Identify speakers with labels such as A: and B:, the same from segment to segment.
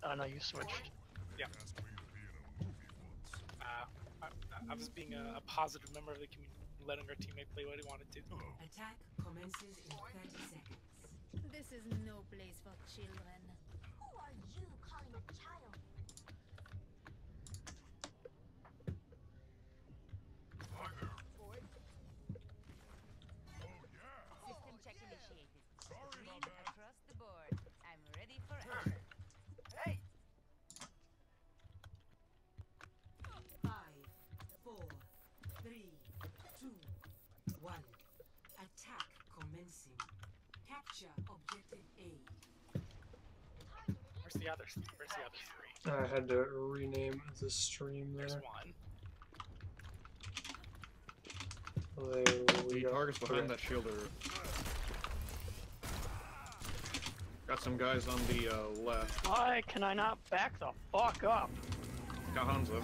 A: Oh no, you switched.
B: Yeah. I was being a positive member of the community, letting our teammate play what he wanted to.
C: Attack commences in 30 seconds.
D: This is no place for children.
E: Who are you calling a child?
F: Hi there.
E: System check initiated.
F: Sorry
E: Green
F: about that.
E: across the board. I'm ready for action.
F: Hey!
C: 5, 4, 3, 2, 1. Attack commencing. Capture objective A.
B: Where's the others? Where's the other three?
G: I had to rename the stream
B: There's
G: there.
B: one.
G: There we
H: The
G: go.
H: targets behind
G: Okay.
H: that shield are... Got some guys on the left.
A: Why can I not back the fuck up?
H: Got Hanzo.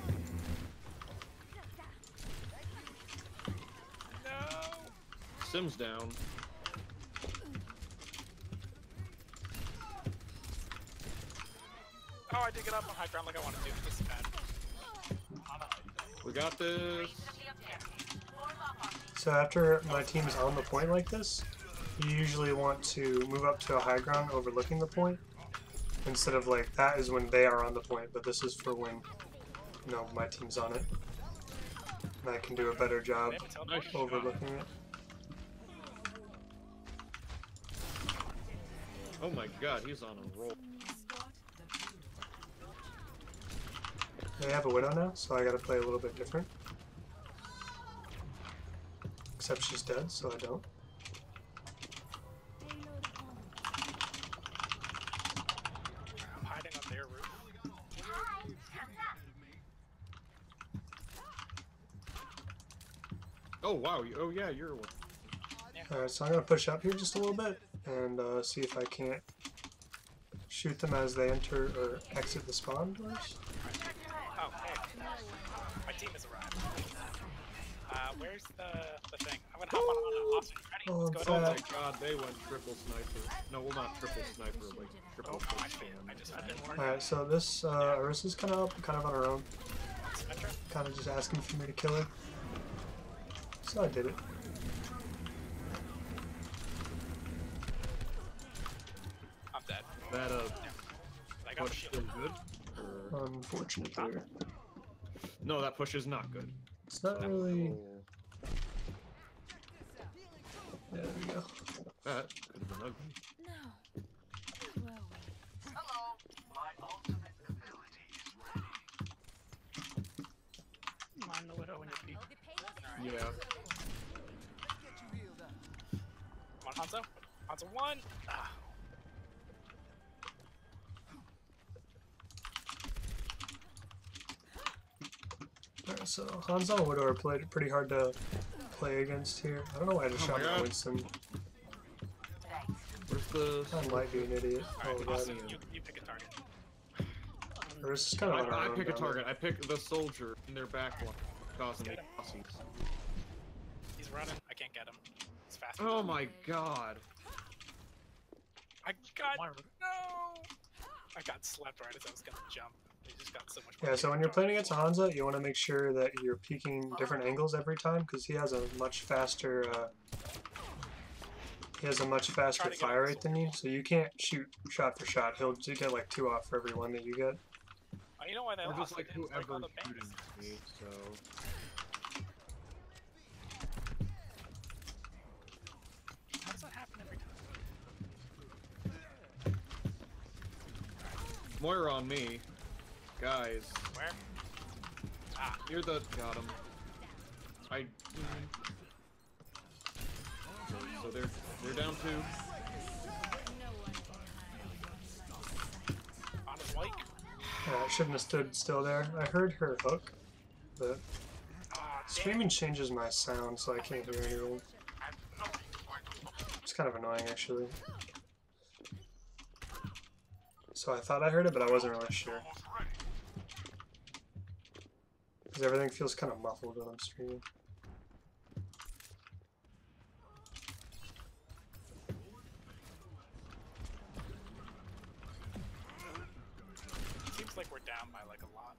B: No!
H: Sim's down.
B: Oh, I did get up on high ground like I wanted to. This is bad.
H: We got this.
G: So after my team's on the point like this, you usually want to move up to a high ground overlooking the point. Instead of like, that is when they are on the point, but this is for when, you know, my team's on it. And I can do a better job
B: They have a teleport?
G: overlooking it.
H: Oh my god, he's on a roll.
C: Escort the payload.
G: They have a widow now, so I gotta play a little bit different. Except she's dead, so I don't.
B: I'm hiding on their roof.
H: Oh wow, oh yeah, you're one.
G: Alright, so I'm gonna push up here just a little bit and see if I can't shoot them as they enter or exit the spawn doors.
B: Oh, hey. My team has arrived. Where's the thing? I'm gonna hop on Austin. Ready?
G: Oh,
B: Let's go.
H: Oh my
G: Fat.
H: god, they went triple sniper. No, well not triple sniper, like triple
B: Oh, I
H: push
B: failed.
H: spam.
B: I just didn't warn
G: Alright, so this Arissa's kind of up, kind of on her own.
B: Spectre.
G: Kind of just asking for me to kill her. So I did it.
B: I'm dead.
H: That
B: I got the
H: push
B: shield.
H: still good? Or...
G: Unfortunate there.
H: No, that push is not good.
G: It's not really.
H: Oh,
G: Yeah, there we go.
H: that could have been ugly.
D: No. Where were we?
F: Hello. My ultimate ability is ready.
A: Mind the widow when you peek.
E: Oh, the payload is
H: Yeah.
F: Let's get you healed up.
B: Come on, Hanzo. Hanzo 1. Ah.
G: Alright, so Hanzo and Widow are played pretty hard to play against here. I don't know why I just
H: Oh my
G: shot my
H: God.
G: Winston.
H: Where's the...
G: I might be an idiot.
B: Alright,
G: Oh,
B: Austin,
G: God.
B: you pick a target.
G: Arissa's kind of on her
H: I
G: own
H: pick a
G: down there.
H: target. I pick the soldier in their back line, causing the
B: Get him.
H: Aussies.
B: He's running. I can't get him. It's fast.
H: Oh my god.
B: I got no. I got slapped right as I was gonna jump. They just got so much.
G: Yeah, so when you're playing against a Hanzo, you want to make sure that you're peeking different angles every time because he has a much faster fire rate than you. So you can't shoot shot for shot. He'll just get like 2 off for every one that you get.
B: Oh, you know why they
H: Or
B: lost?
H: just like
B: They didn't break all
H: whoever's
B: the
H: shooting
B: banks.
H: me, so...
B: How does that happen every time?
H: Moira on me. Guys.
B: Where? Ah,
H: Near the... Got him. So they're down 2.
B: on his white.
G: I shouldn't have stood still there. I heard her hook, but
B: Ah, damn.
G: streaming changes my sound so I can't hear anything. It's kind of annoying actually. So I thought I heard it, but I wasn't really sure. Because everything feels kind of muffled when I'm streaming.
B: like we're down by like a lot.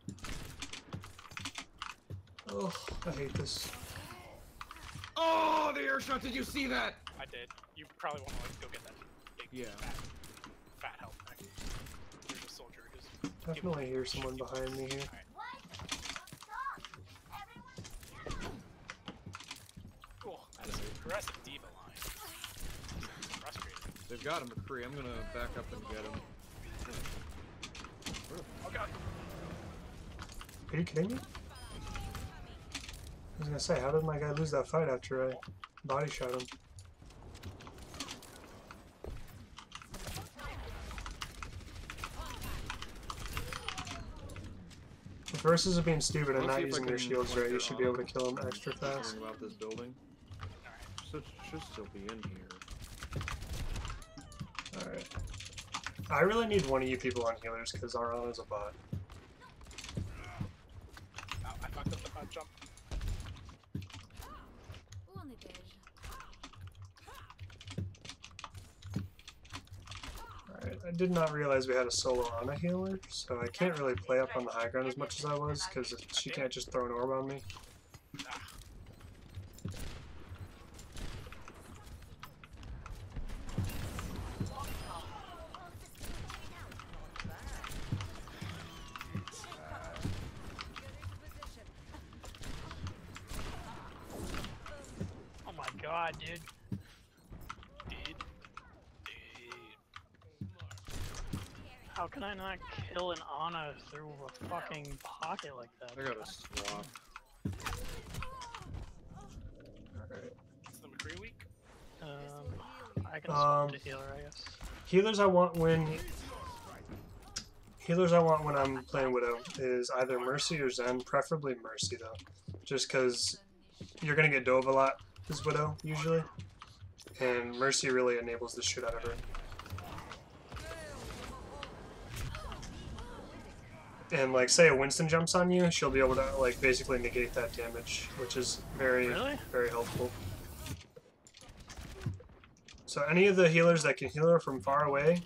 G: Oh, I hate this.
H: Oh, the air shot! Did you see that?
B: I did. You probably want to like go get that big
H: Yeah.
B: fat health thing. There's a soldier who's
G: Definitely hear someone behind me here.
B: cool. That is an aggressive diva line. Frustrating.
H: They've got him, McCree. I'm gonna back up and get him.
B: Oh god.
G: Are you kidding me? I was gonna say, how did my guy lose that fight after I body shot him? If versus are being stupid and
H: Let's
G: not
H: see if I
G: using their
H: can
G: shields
H: flank
G: right, you
H: it
G: should be
H: on
G: able to
H: him.
G: kill them extra fast.
H: Hearing about this building. Should still be in here.
G: Alright. I really need one of you people on healers because Arana's a bot.
B: Oh, I fucked up the butt jump.
D: Où en étais-je?
G: Alright, I did not realize we had a solo Ana healer, so I can't really play up on the high ground as much as I was because she can't just throw an orb on me.
B: Ah.
A: Oh my god, dude.
B: Dude.
A: How can I not kill an Ana through a fucking pocket like that?
H: I got a swap.
G: Alright.
B: Is the McCree weak?
A: I can swap to healer, I guess.
G: Healers I want when I'm playing Widow is either Mercy or Zen, preferably Mercy though. Just because you're gonna get dove a lot as Widow usually. And Mercy really enables the shit out of her. And like say a Winston jumps on you, she'll be able to like basically negate that damage, which is very
A: Really?
G: very helpful. So any of the healers that can heal her from far away,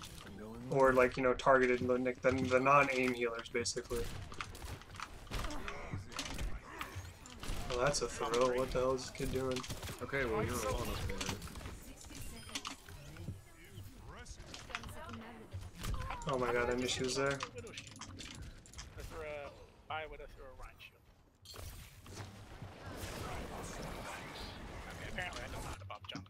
G: or like, you know, targeted, the non-aim healers basically. Oh, that's a throw. What the hell is this kid doing?
H: Okay, well you're on us, man.
G: Oh my god, I knew she was there.
B: Widow shield. I threw a Widow through a Rhine shield. Okay, apparently I don't know how to bump jump.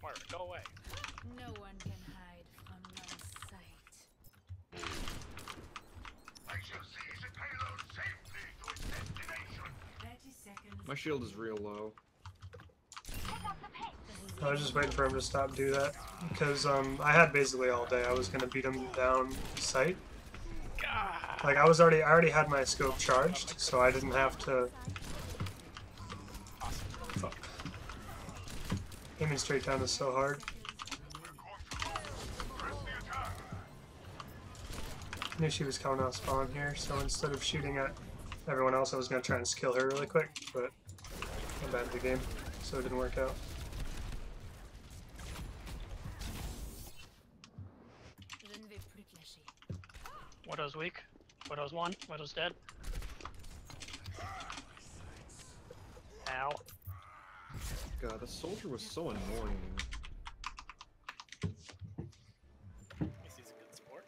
B: Moira, go away.
D: No one can hide from my sight.
F: I shall seize the payload safely to its destination.
C: 30 seconds.
H: My shield is real low.
G: I was just waiting for him to stop do that because I had basically all day. I was gonna beat him down sight.
B: God.
G: Like I already had my scope charged, so I didn't have to. Fuck. Aiming straight down is so hard. I knew she was coming out spawn here, so instead of shooting at everyone else, I was gonna try and skill her really quick, but I'm bad at the game, so it didn't work out.
D: Je ne vais plus te lâcher.
A: Widow's weak. Widow's one. Widow's dead. Ow.
H: God, the soldier was so annoying.
B: He's a good sport.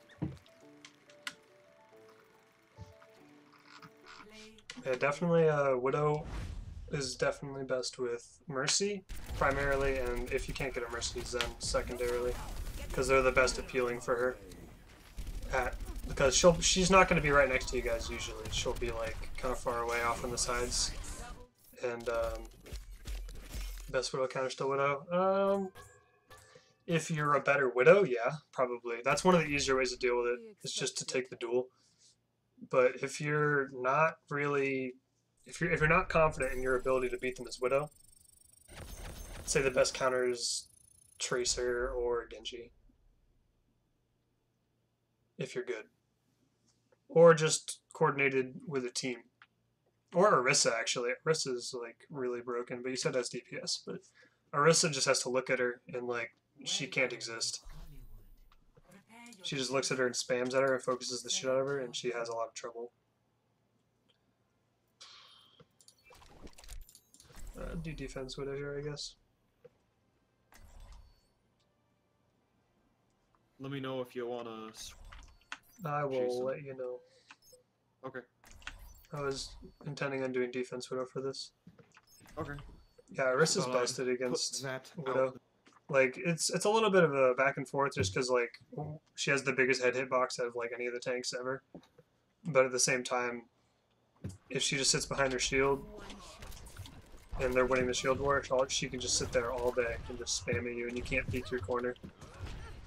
G: Yeah, definitely Widow is definitely best with Mercy, primarily, and if you can't get a Mercy, Zen secondarily, because they're the best at healing for her. Because she's not going to be right next to you guys usually. She'll be like kind of far away off on the sides. And best Widow counter still Widow. If you're a better Widow, yeah, probably. That's one of the easier ways to deal with it. Is just to take the duel. But if you're not really, if you're not confident in your ability to beat them as Widow, say the best counter is Tracer or Genji. If you're good. Or just coordinated with a team. Or Orisa, actually. Orisa's like really broken, but you said that's DPS. But Orisa just has to look at her and like she can't exist. She just looks at her and spams at her and focuses the shit out of her, and she has a lot of trouble. Do defense widow here, I guess.
H: Let me know if you wanna.
G: I will
H: Jason.
G: let you know.
H: Okay.
G: I was intending on doing defense widow for this.
H: Okay.
G: Yeah, Arissa's
H: Thought I'd
G: bested
H: put
G: against
H: that
G: Widow.
H: out.
G: Like it's a little bit of a back and forth just because like she has the biggest head hitbox out of like any of the tanks ever. But at the same time, if she just sits behind her shield and they're winning the shield war, she can just sit there all day and just spam at you, and you can't peek your corner.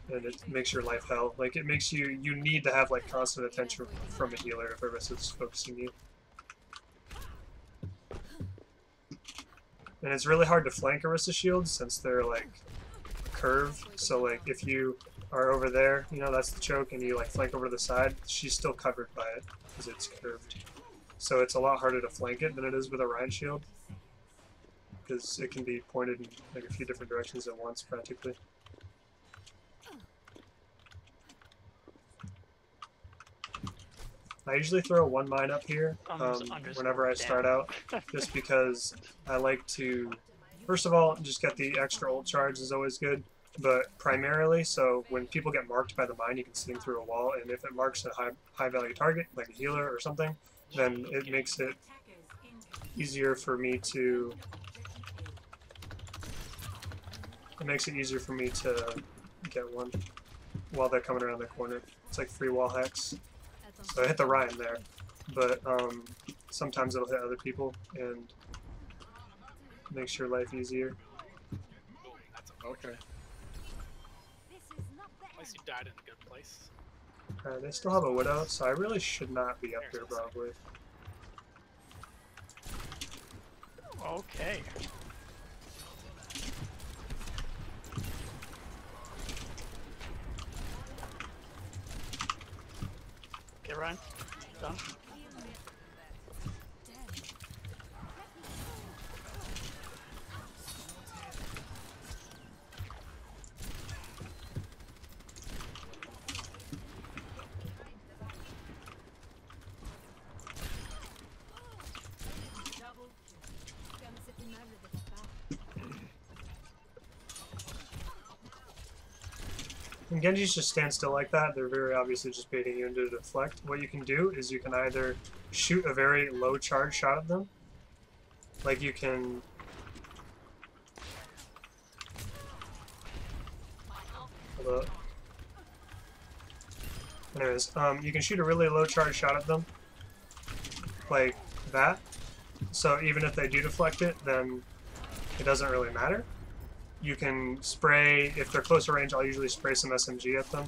G: And it makes your life hell. Like it makes you need to have like constant attention from a healer if Arissa's focusing you. And it's really hard to flank Orisa shields since they're like curved. So like if you are over there, you know that's the choke, and you like flank over to the side, she's still covered by it because it's curved. So it's a lot harder to flank it than it is with a Rhine shield because it can be pointed in like a few different directions at once practically. I usually throw one mine up here whenever I start out, just because I like to, first of all, just get the extra ult charge is always good, but primarily, so when people get marked by the mine, you can see them through a wall, and if it marks a high value target, like a healer or something, then it makes it easier for me to, get one while they're coming around the corner. It's like free wall hacks. So I hit the Ryan there, but sometimes it'll hit other people and makes your life easier.
H: Okay.
B: At least you died in a good place.
G: They still have a Widow, so I really should not be up there probably.
A: Okay. Okay, Ryan. Done.
G: When Genjis just stand still like that, they're very obviously just baiting you into deflect. What you can do is you can either shoot a very low charge shot at them, like you can... Hold up. Anyways, you can shoot a really low charge shot at them, like that. So even if they do deflect it, then it doesn't really matter. You can spray, if they're closer range, I'll usually spray some SMG at them.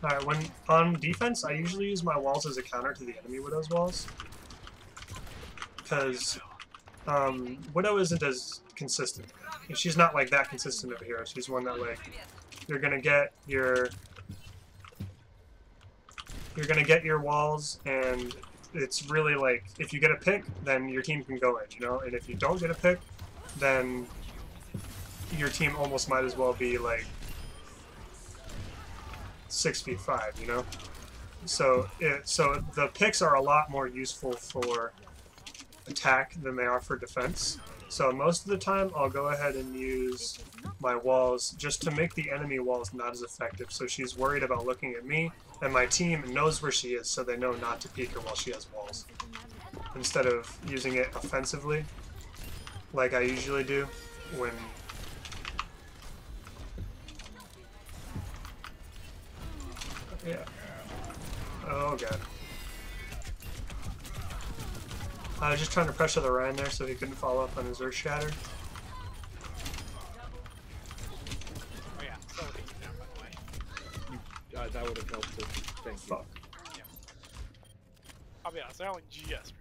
G: Alright, when on defense, I usually use my walls as a counter to the enemy Widow's walls. Because Widow isn't as consistent. She's not like that consistent of a hero. She's one that like you're gonna get your walls, and it's really like if you get a pick, then your team can go in, you know. And if you don't get a pick, then your team almost might as well be like 6'5", you know. So the picks are a lot more useful for attack than they are for defense. So most of the time I'll go ahead and use my walls just to make the enemy walls not as effective, so she's worried about looking at me, and my team knows where she is so they know not to peek her while she has walls, instead of using it offensively like I usually do when oh god. I was just trying to pressure the Ryan there so he couldn't follow up on his Earth Shatter.
B: Oh yeah, so taking you down, by the way.
H: That would have helped too. Thank you.
G: Fuck.
B: Yeah. I'll be honest, I only just realized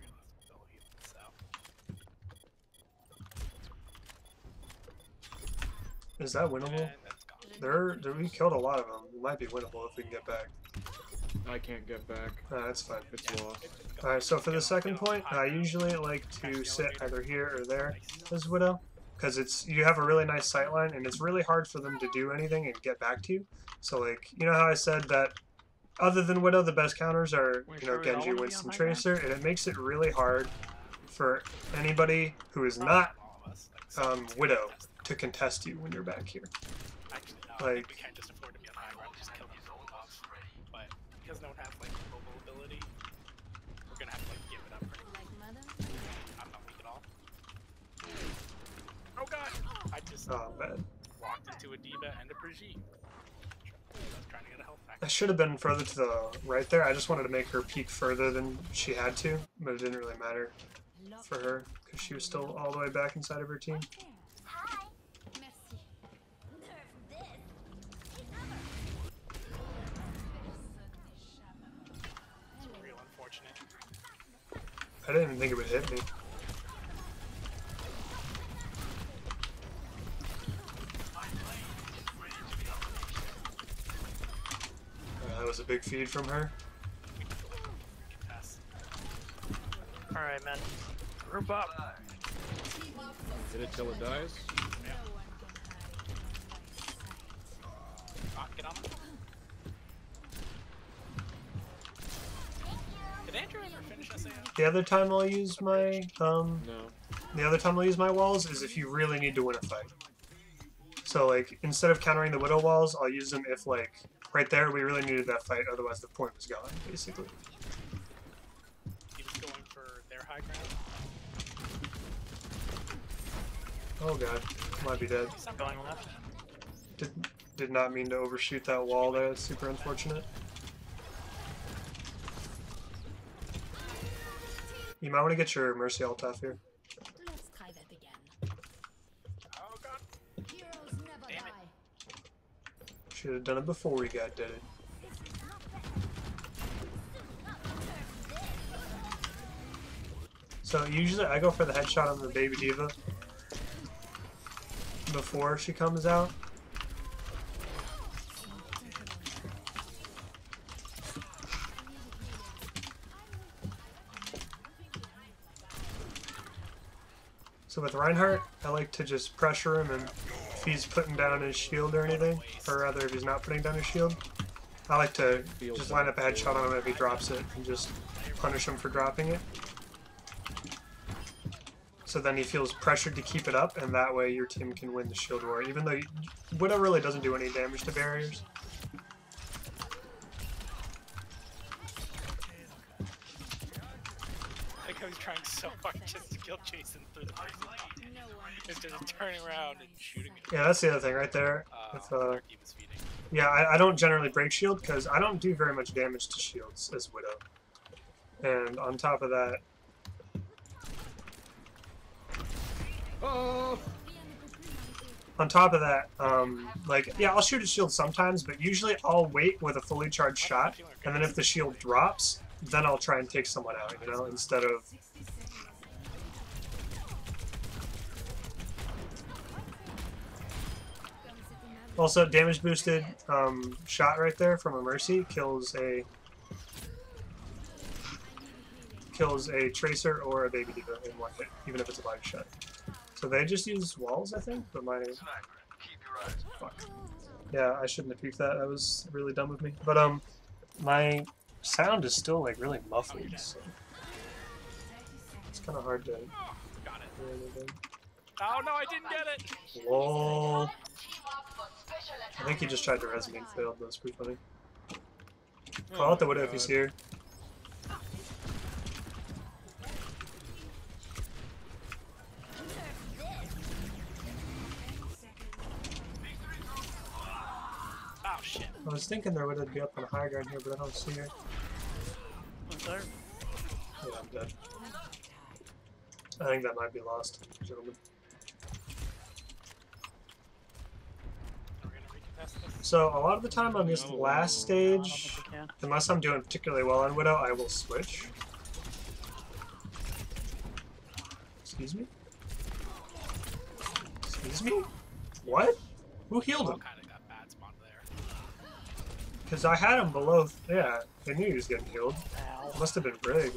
B: what the heal is out.
G: Is that winnable?
B: And that's gone.
G: We killed a lot of them. It might be winnable if we can get back.
H: I can't get back.
G: That's fine.
H: It's lost.
G: Alright, so for the second point, I usually like to sit either here or there as Widow. Because you have a really nice sightline, and it's really hard for them to do anything and get back to you. So, like, you know how I said that other than Widow, the best counters are, you know, Genji, Winston, Tracer, and it makes it really hard for anybody who is not Widow to contest you when you're back here.
B: Actually, no, I think we can't just afford to be on high ground. Just kill these old buffs. But because no one has like mobile ability, we're gonna have to like give it up.
D: Like mother?
B: I'm not weak at all. Oh god! I just
G: Bad.
B: walked into a D.Va and a Brigitte. I was trying to get a health pack.
G: I should have been further to the right there. I just wanted to make her peek further than she had to, but it didn't really matter for her because she was still all the way back inside of her team.
E: Hi.
D: Merci.
E: Nerf this.
B: It's real unfortunate.
G: I didn't even think it would hit me. That was a big feed from her.
B: Pass.
A: Alright, man. Group up.
H: Hit it till it dies.
B: Get on. Did Andrew ever finish SA?
G: The other time I'll use my
H: No.
G: the other time I'll use my walls is if you really need to win a fight. So like instead of countering the Widow walls, I'll use them if like right there we really needed that fight, otherwise the point was gone, basically.
B: He was going for their high ground.
G: Oh god, might be dead.
B: He's not
A: Going left.
G: Did not mean to overshoot that wall there, it's super unfortunate. You might want to get your Mercy ult off here.
D: Let's try that again.
B: Oh god.
D: Heroes never
B: Damn it.
D: die.
G: Should have done it before we got deaded. So usually I go for the headshot on the baby D.Va before she comes out. So with Reinhardt, I like to just pressure him, and if he's putting down his shield or anything, or rather if he's not putting down his shield, I like to just line up a headshot on him if he drops it and just punish him for dropping it. So then he feels pressured to keep it up, and that way your team can win the shield war, even though Widow really doesn't do any damage to barriers.
B: I think I was trying so hard just to kill Jason through the first instead of turning around and shooting him.
G: Yeah, that's the other thing right there. If,
B: Our team is feeding.
G: yeah, I don't generally break shield because I don't do very much damage to shields as Widow. And on top of that,
H: Oh!
G: like, yeah, I'll shoot a shield sometimes, but usually I'll wait with a fully charged shot, and then if the shield drops, then I'll try and take someone out, you know, instead of... Also, damage boosted shot right there from a Mercy kills a Tracer or a baby D.Va in one hit, even if it's a body shot. So they just use walls, I think, but my... Fuck. Yeah, I shouldn't have peeked that. That was really dumb of me. But, my sound is still, like, really muffled, so... It's kind of hard to...
B: Oh, got it.
G: hear anything.
B: Oh no, I didn't get it!
G: Lol. I think he just tried to res me and failed. That's pretty funny. Call out the Widow if he's here.
B: Oh shit.
G: I was thinking there would be up on a high ground here, but I don't see her.
A: What's there?
G: Yeah, I'm dead. I think that might be lost, gentlemen.
B: We're gonna recontest this.
G: So a lot of the time on this last
A: I don't
G: stage,
A: think we can.
G: unless I'm doing particularly well on Widow, I will switch. Excuse me? Excuse me? What? Who healed
B: All
G: him?
B: kind of got bad spawned there.
G: Because I had him below. Yeah, I knew he was getting healed.
A: Ow.
G: It must have been Brig.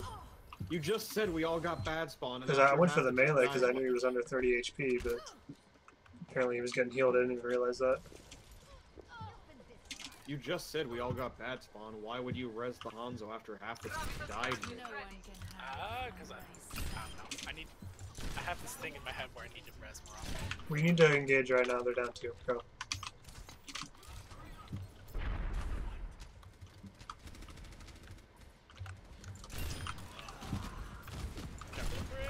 H: You just said we all got bad spawn.
G: Because I went for the melee because I knew he was under 30 HP, but apparently he was getting healed. I didn't even realize that.
H: You just said we all got bad spawn. Why would you res the Hanzo after half the team died?
D: No one can hide
B: Because
D: from
B: I
D: my
B: don't know. I have this thing in my head where I need to res more often.
G: We need to engage right now. They're down 2. Go.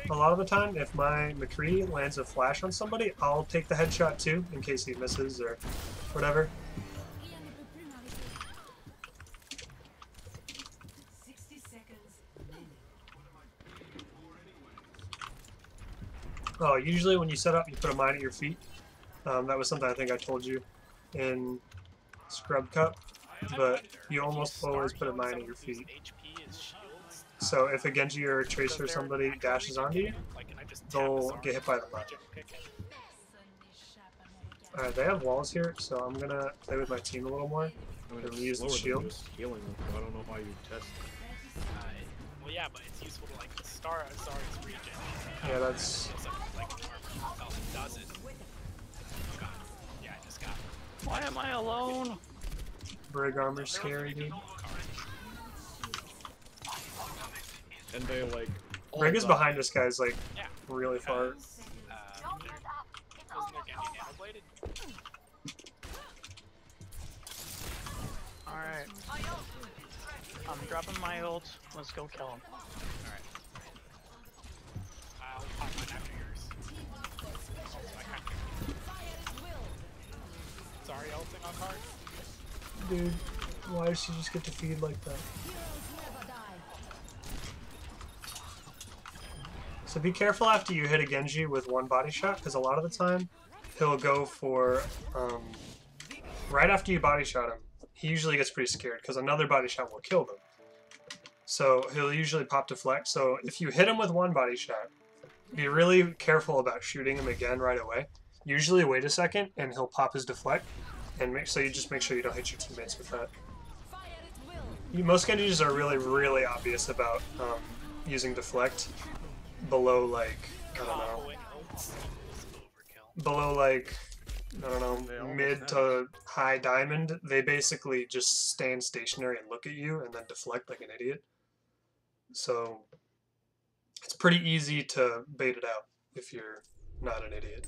G: A lot of the time, if my McCree lands a flash on somebody, I'll take the headshot too, in case he misses or whatever.
C: 60 seconds remaining.
G: Oh, usually when you set up, you put a mine at your feet. That was something I think I told you in Scrub Cup, but you almost always put a mine at your feet.
B: HP is shields.
G: So if a Genji or a Tracer or somebody dashes onto you,
B: Like, can I just tap
G: they'll
B: this
G: get hit by the mine.
B: regen kick it?
G: Alright, they have walls here, so I'm gonna play with my team a little more.
H: I mean,
G: Then
H: it's
G: we use the
H: slower than
G: shield.
H: just healing them, so I don't know why you test.
B: Well, yeah, but it's useful to like star Zarya's regen.
G: Yeah, that's...
B: Except like armor else doesn't. Oh, God. Yeah, I just got it.
A: Why am I alone?
G: Brig armor's scary, dude.
H: And they like. all
G: Brig is
H: die.
G: behind us, guys, like,
B: Yeah.
G: really far.
B: Because, wasn't there Genji nanobladed?
A: Alright. I'm dropping my ult. Let's go kill him.
B: Alright. I'll pop mine after yours. Oh, I kind of... Sorry, ulting on card.
G: Dude, why does she just get to feed like that? So be careful after you hit a Genji with one body shot, because a lot of the time he'll go for, right after you body shot him, he usually gets pretty scared, because another body shot will kill them. So he'll usually pop deflect, so if you hit him with one body shot, be really careful about shooting him again right away. Usually wait a second, and he'll pop his deflect, and so you just make sure you don't hit your teammates with that. Most Genjis are really, really obvious about using deflect below, like, I don't know,
B: Comboing ults equals overkill.
G: below, like, I don't
H: They
G: know,
H: almost
G: mid
H: have
G: to high diamond, they basically just stand stationary and look at you and then deflect like an idiot. So it's pretty easy to bait it out if you're not an idiot.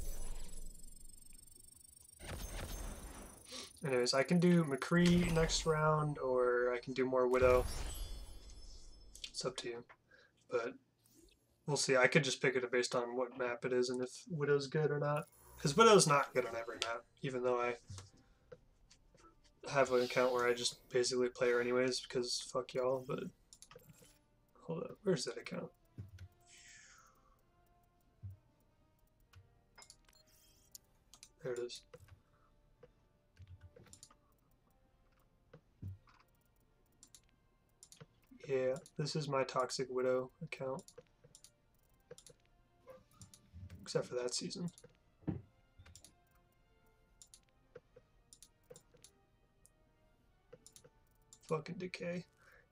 G: Anyways, I can do McCree next round, or I can do more Widow. It's up to you. But we'll see. I could just pick it based on what map it is and if Widow's good or not. Because Widow's not good on every map, even though I have an account where I just basically play her anyways, because fuck y'all, but... Hold up, where's that account? There it is. Yeah, this is my Toxic Widow account. Except for that season. Fucking Decay.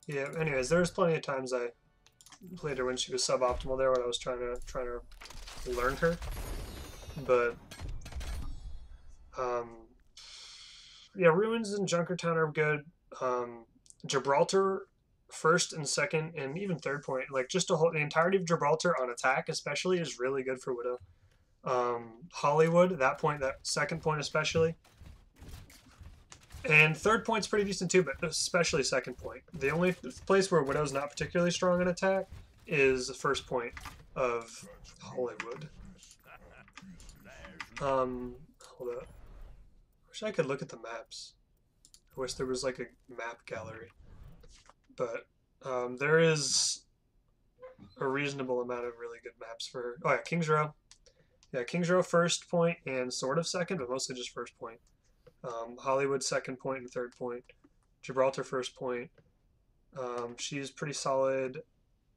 G: Yeah, anyways, there was plenty of times I played her when she was suboptimal there when I was trying to learn her. But yeah, Ruins and Junkertown are good. Gibraltar first and second and even third point, like just the entirety of Gibraltar on attack especially is really good for Widow. Hollywood, that second point especially. And third point's pretty decent too, but especially second point. The only place where Widow's not particularly strong in attack is the first point of Hollywood. Hold up. Wish I could look at the maps. I wish there was like a map gallery. But there is a reasonable amount of really good maps for her. Oh yeah, King's Row. Yeah, King's Row first point and sort of second, but mostly just first point. Hollywood second point and third point. Gibraltar first point. She's pretty solid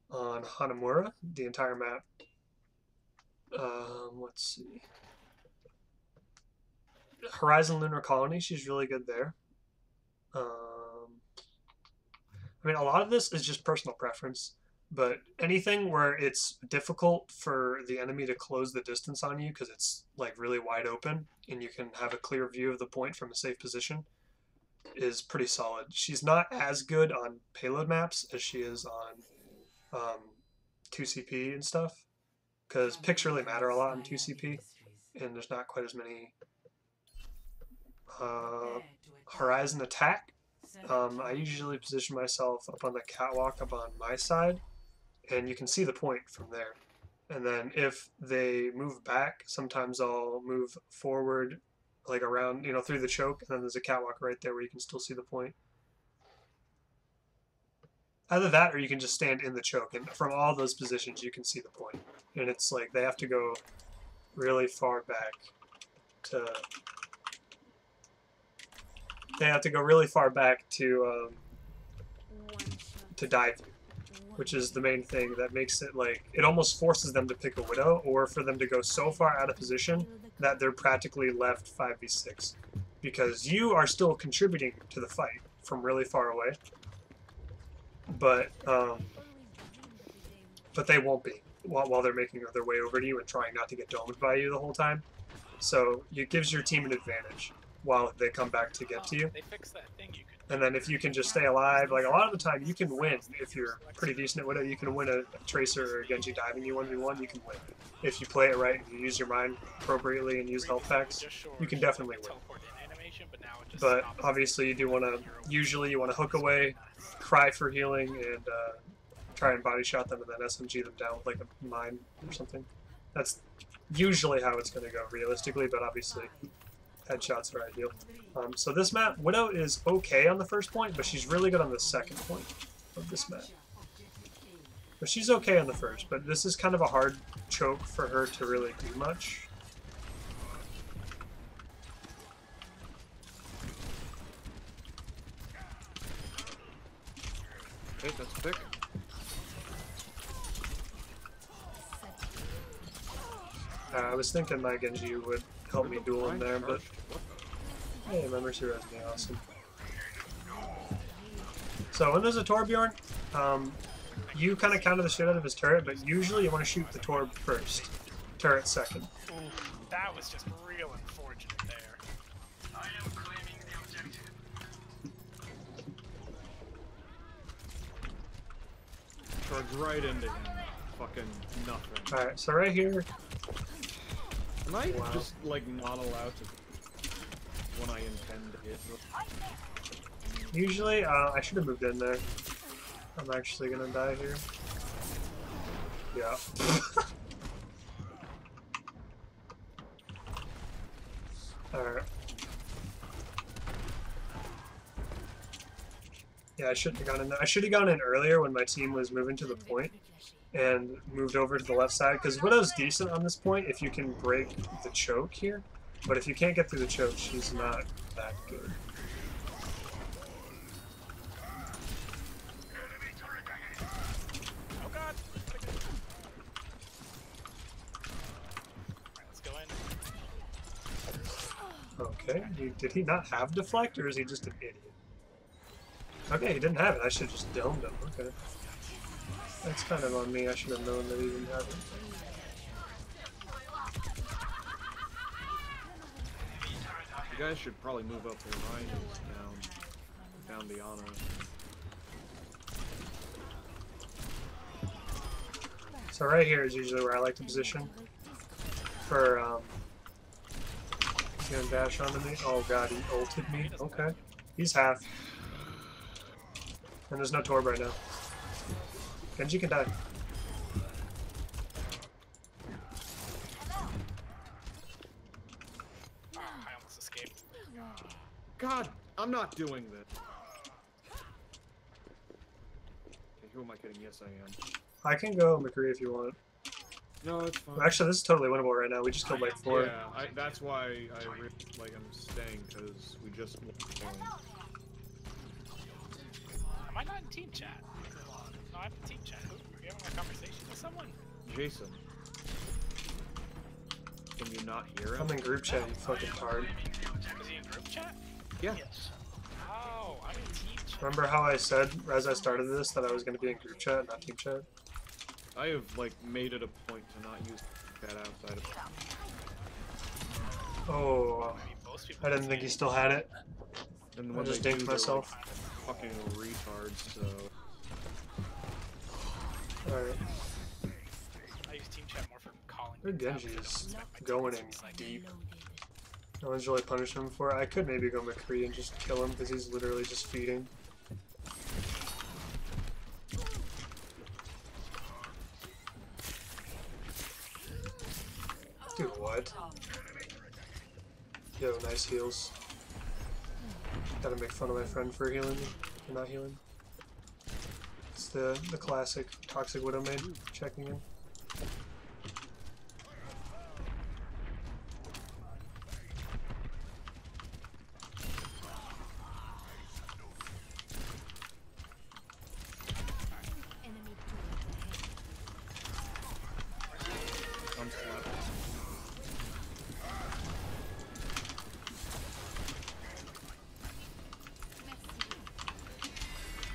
G: on Hanamura, the entire map. Let's see. Horizon Lunar Colony, she's really good there. I mean, a lot of this is just personal preference, but anything where it's difficult for the enemy to close the distance on you because it's like really wide open and you can have a clear view of the point from a safe position is pretty solid. She's not as good on payload maps as she is on 2CP and stuff, because picks really matter a lot in 2CP, and there's not quite as many Horizon attack. I usually position myself up on the catwalk up on my side, and you can see the point from there. And then if they move back, sometimes I'll move forward, like around, you know, through the choke, and then there's a catwalk right there where you can still see the point. Either that, or you can just stand in the choke, and from all those positions you can see the point. And it's like they have to go really far back to... They have to go really far back to dive, which is the main thing that makes it like it almost forces them to pick a Widow, or for them to go so far out of position that they're practically left 5v6, because you are still contributing to the fight from really far away, but they won't be while they're making their way over to you and trying not to get domed by you the whole time. So it gives your team an advantage while they come back to get to you.
B: They fixed that thing you could.
G: And then if you can just stay alive, like a lot of the time you can win. If you're pretty decent at Widow, you can win a Tracer or a Genji diving you 1v1, you can win. If you play it right and you use your mind appropriately and use health packs, you can definitely win. But obviously you do want to, usually you want to hook away, cry for healing, and try and body shot them and then SMG them down with like a mine or something. That's usually how it's going to go realistically, but obviously headshots are ideal. So this map, Widow is okay on the first point, but she's really good on the second point of this map. But she's okay on the first, but this is kind of a hard choke for her to really do much.
H: Okay, that's a pick.
G: I was thinking my Genji would help me duel in there, but hey, my Mercy Res me, awesome. So when there's a Torbjorn, you kind of counter the shit out of his turret, but usually you want to shoot the Torb first, turret second.
B: Oof, that was just real unfortunate there.
F: I am claiming the objective.
H: Charge right into him. Fucking nothing.
G: Alright, so right here,
H: Am I
G: Wow.
H: just like not allowed to when I intend to hit?
G: usually, I should have moved in there. I'm actually gonna die here. Yeah. Alright. Yeah, I shouldn't have gone in there. I should have gone in earlier when my team was moving to the point and moved over to the left side, because Widow's decent on this point if you can break the choke here, but if you can't get through the choke, she's not that good.
B: Oh god! Alright, let's go in.
G: Okay, did he not have deflect, or is he just an idiot? Okay, he didn't have it. I should have just domed him. Okay. That's kind of on me. I should have known that he didn't have it.
H: You guys should probably move up there. Ryan is down the honor.
G: So right here is usually where I like to position for he's gonna dash onto me. Oh god, he ulted me. Okay. He's half. And there's no Torb right now. Genji can die.
B: I almost escaped.
H: God, I'm not doing this. Okay, who am I kidding? Yes, I am.
G: I can go McCree if you want.
H: No, it's fine.
G: Actually, this is totally winnable right now. We just killed like 4.
H: Yeah, that's why I'm staying, because we just won.
B: Am I not in team chat? No, I'm in team chat. Who? Are you having a conversation with someone?
H: Jason. Can you not hear him?
G: I'm in group chat, you fucking tard.
B: Was he in group chat?
H: Yeah.
A: Yes.
B: Oh, I'm in team chat.
G: Remember how I said as I started this that I was going to be in group chat, not team chat?
H: I have like made it a point to not use that outside of.
G: Oh,
B: Maybe most people
G: I didn't think he still had it.
H: And
G: I
H: when
G: just
H: they
G: dinked
H: do,
G: myself.
H: they're like fucking retards. So
G: Alright,
B: I use team chat more for calling.
G: their
B: things out
G: Genji
B: 'cause
G: is
B: I don't expect my
G: going
B: teammates
G: in
B: to be like,
G: deep.
D: Loaded.
G: No one's really punishing him for it. I could maybe go McCree and just kill him because he's literally just feeding. Dude, what? Yo, nice heals. Gotta make fun of my friend for healing me. Or not healing. It's the classic Toxic Widow main checking in.
D: Enemy
H: I'm slapped.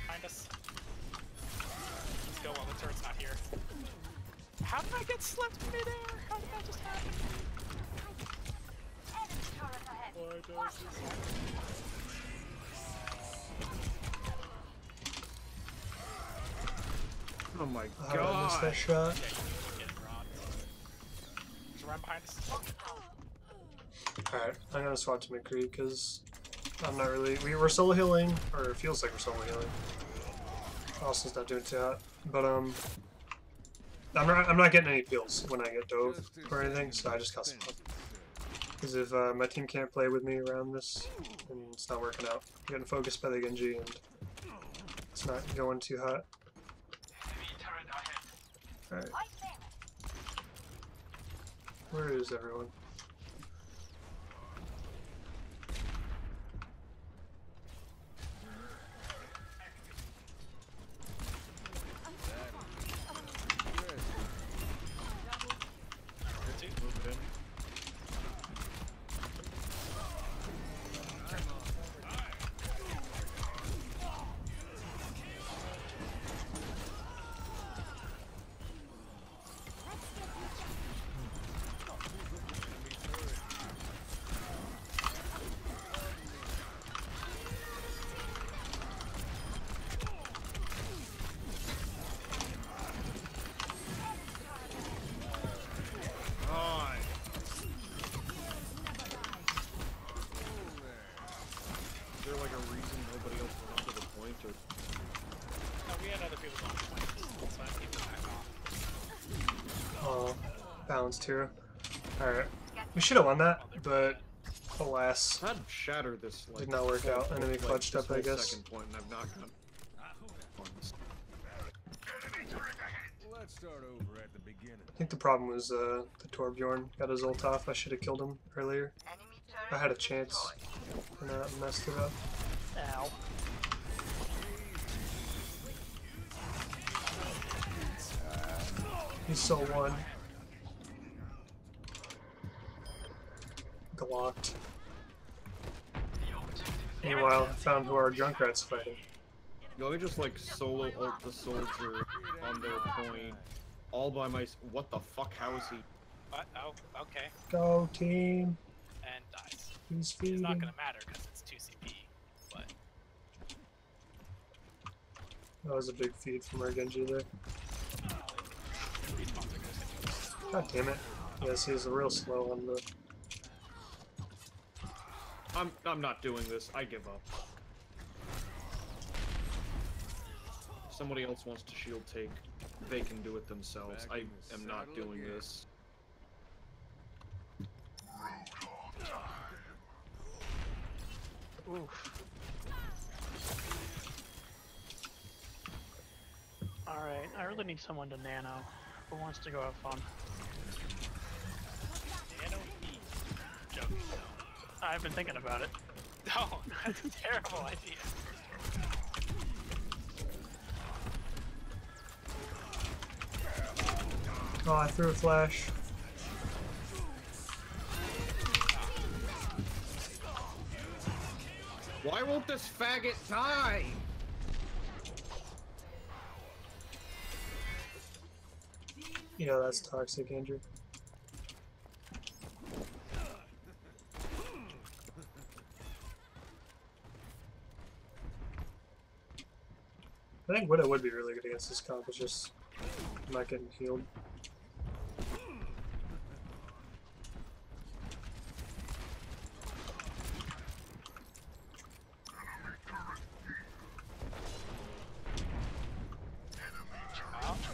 B: Find us. Let's go while the turret's not here. How did I get slipped midair? How did that just happen? Why does this happen?
H: Oh my
G: How did I miss
H: god!
G: that shot?
B: Yeah, you get robbed. There's a run behind us.
G: Alright, I'm gonna swap to McCree because I'm not really. We're solo healing, or it feels like we're solo healing. Austin's not doing too hot, but I'm not getting any kills when I get dove or anything, so I just got some. Because if my team can't play with me around this, then it's not working out. I'm getting focused by the Genji and it's not going too hot. Alright. Where is everyone?
H: Move it in. Is there like a reason nobody else went onto the point, or
B: No, we had other people going 20, so I keep it back off.
G: Oh, balanced hero. Alright. We should have won that, but alas,
H: I've had Shatter this like
G: did not work out. Enemy
H: like,
G: clutched
H: this
G: up, I
H: whole
G: guess.
H: second point, and I've not gotten points.
F: Let's start over at the beginning.
G: I think the problem was the Torbjorn got his ult off. I should have killed him earlier. I had a chance and messed it up.
A: Ow.
G: He's so one. Glocked. Meanwhile, I found who our Junkrat's fighting.
H: Yo, I just like solo ult the soldier on their point, all by my. What the fuck? How is he?
B: What? Oh, okay.
G: Go team!
B: And dies.
G: He's
B: It's
G: feeding.
B: not gonna matter because it's 2 CP, but
G: That was a big feed from our Genji there.
B: respawns are gonna
G: God damn it. Yes, he's real slow on the.
H: I'm not doing this. I give up. If somebody else wants to shield take, they can do it themselves. I am not doing this.
A: Oof. Alright, I really need someone to nano. Who wants to go have fun?
B: Nano me. Joking.
A: I've been thinking about it.
B: No, that's a terrible idea.
G: Oh, I threw a flash.
H: Why won't this faggot die?
G: Yeah, that's toxic, Andrew. I think Widow would be really good against this comp, it's just not getting healed.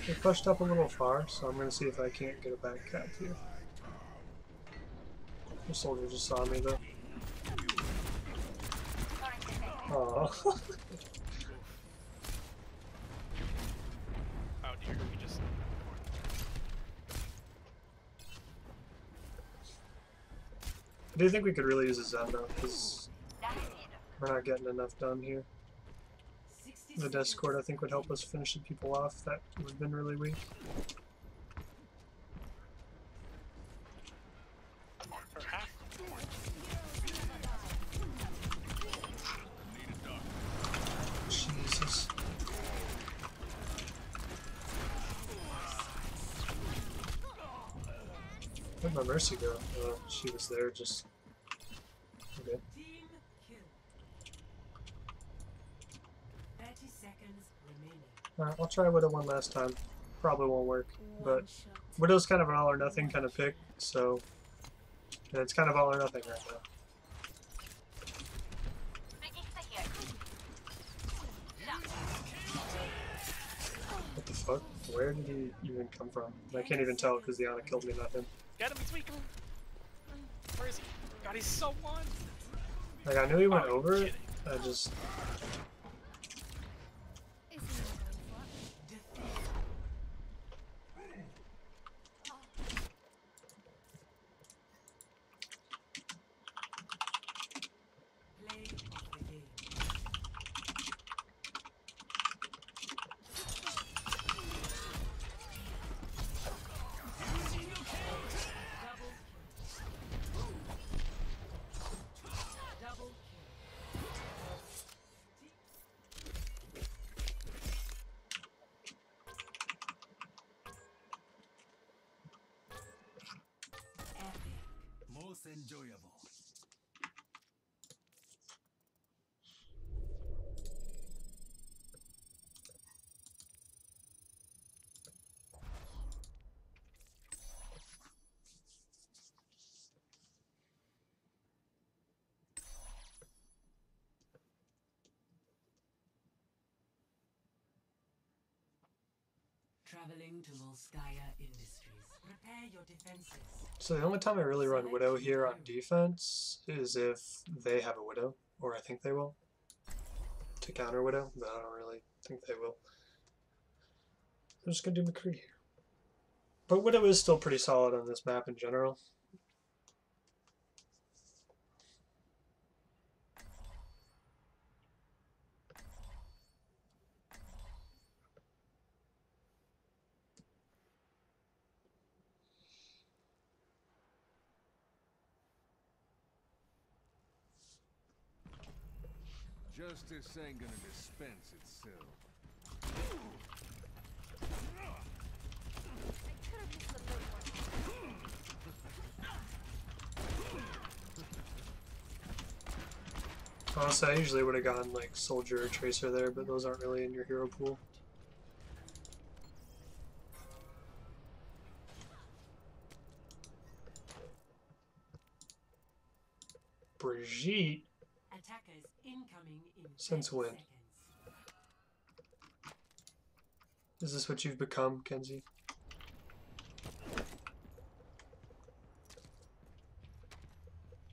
G: They pushed up a little far, so I'm gonna see if I can't get a back cap here. The soldier just saw me though. Aww.
B: Oh dear, we just.
G: I do think we could really use a Zen though, because we're not getting enough done here. The Discord I think would help us finish the people off that have been really weak. Jesus. Where'd my Mercy go? Oh, she was there just... Okay.
C: Team kill. 30 seconds remaining.
G: Alright, I'll try Widow one last time. Probably won't work, but
D: One shot.
G: Widow's kind of an all or nothing kind of pick, so... Yeah, it's kind of all or nothing right now. What the fuck? Where did he even come from? I can't even tell because the Ana killed me, not him.
B: Get him, he's weak. Where is he? God, he's so one.
G: Like, I knew he went
B: Oh,
G: over
B: you're
G: it, I just...
D: Is he going for it?
C: Play of the game. Double kill. Epic.
F: Most enjoyable.
C: Traveling to Volskaya Industries. Prepare your defenses.
G: So the only time I really run Widow here on defense is if they have a Widow, or I think they will, to counter Widow, but I don't really think they will. I'm just gonna do McCree here. But Widow is still pretty solid on this map in general.
F: Justice ain't gonna dispense itself.
G: Honestly, I usually would have gone like Soldier or Tracer there, but those aren't really in your hero pool. Brigitte?
C: Attackers incoming in
G: Since
C: 30
G: when?
C: seconds.
G: Is this what you've become, Kenzie?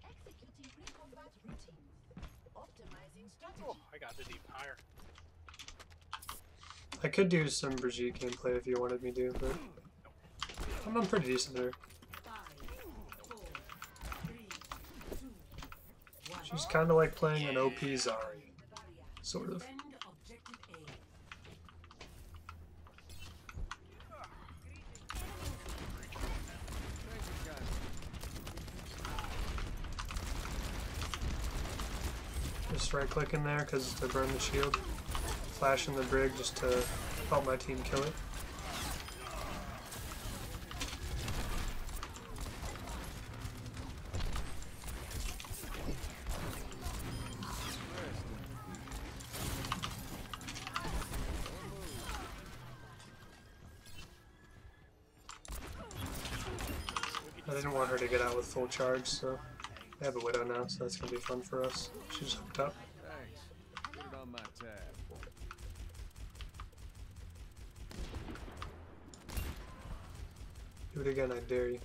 E: Executing pre-combat routines. Optimizing strategy.
B: Oh, I got the deep higher.
G: I could do some Brigitte gameplay if you wanted me to, but I'm pretty decent there.
C: 5, 4, 3, 2, 1.
G: She's kind of like playing an OP Zarya, sort of.
C: Defend objective A.
G: just right click in there because to burn the shield. Flash in the brig just to help my team kill it. I didn't want her to get out with full charge, so I have a Widow now, so that's gonna be fun for us. She's hooked up.
I: Thanks. Put it on my tab.
G: Do it again, I dare you.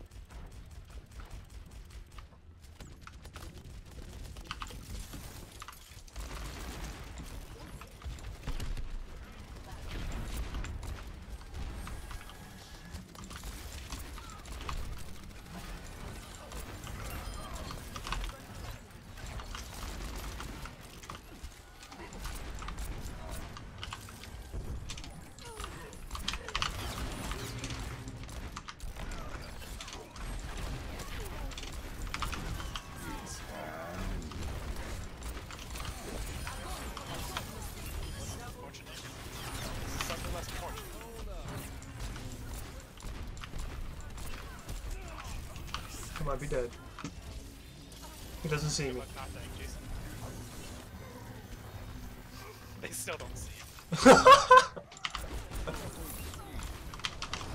G: I might be dead. He doesn't see me.
B: Not dying, Jason. They still don't see you.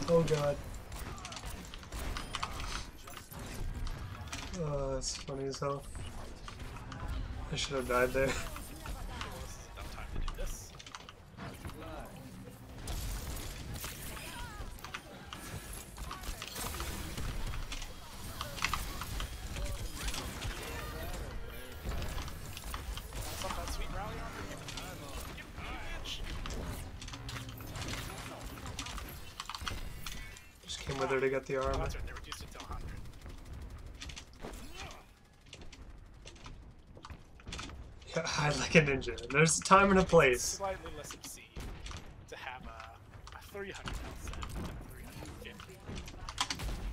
G: Oh god. Oh, that's funny as hell. I should have died there.
B: This is enough time to do this. Some of that sweet rally armor. You bitch.
G: Just came with her to get the
B: Oh,
G: armor.
B: that's right. They reduced it to 100.
G: Yeah, hide like a ninja. There's a time and a place.
B: Slightly less obscene to have a 300 health set than a 350.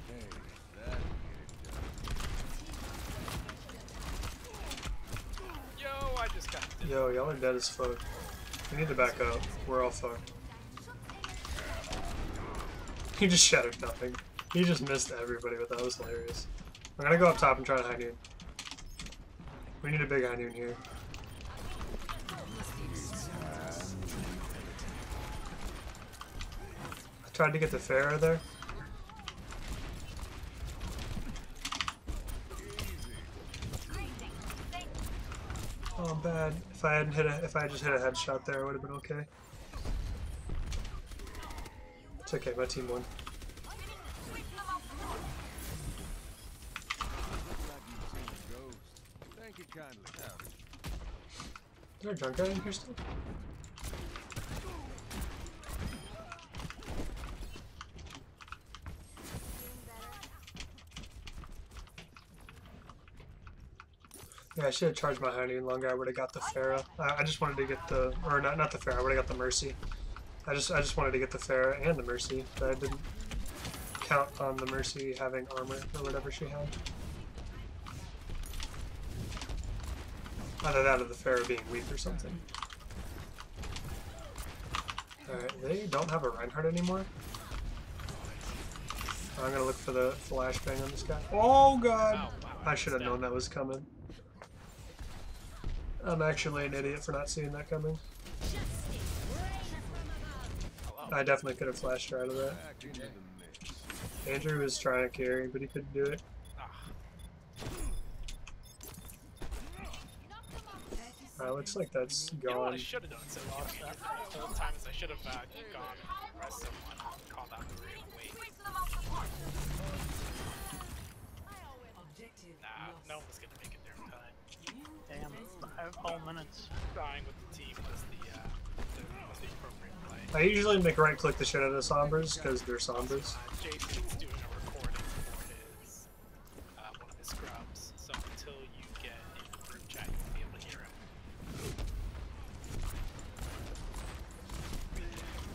I: Hey, that
B: Yo, I just got it.
G: Yo, y'all are dead as fuck. We need to back up. We're all fucked. He just shattered nothing. He just missed everybody, but that was hilarious. I'm gonna go up top and try to high noon. We need a big high noon here. I tried to get the Pharah there. Oh, bad. If I had just hit a headshot there, it would have been okay. It's okay, my team won.
I: Thank you kindly.
G: Is there a drunk guy in here still? Yeah, I should have charged my honey longer. I would have got the Pharah. I just wanted to get the, or not the Pharah. I would have got the Mercy. I just wanted to get the Pharah and the Mercy, but I didn't count on the Mercy having armor or whatever she had. Either that or the Pharah being weak or something. Alright, they don't have a Reinhardt anymore. I'm gonna look for the flashbang on this guy. Oh god! I should have known that was coming. I'm actually an idiot for not seeing that coming. I definitely could have flashed her out of that.
I: Back into the mix.
G: Andrew was trying to carry, but he couldn't do it. Alright, looks like that's
B: You know what I
G: gone.
B: should have done instead of giving me the whole time is I should have gone and pressed someone, called out the raid and wait.
C: Objective
B: Nah,
C: lost.
B: no one was gonna make it there in time.
A: Damn, 5 whole minutes.
B: Dying with the team was the appropriate play.
G: I usually make right click the shit out of Sombras because they're Sombras.
B: Jason's doing a recording for his one of his scrubs, so until you get in the group chat, you won't be able to hear him.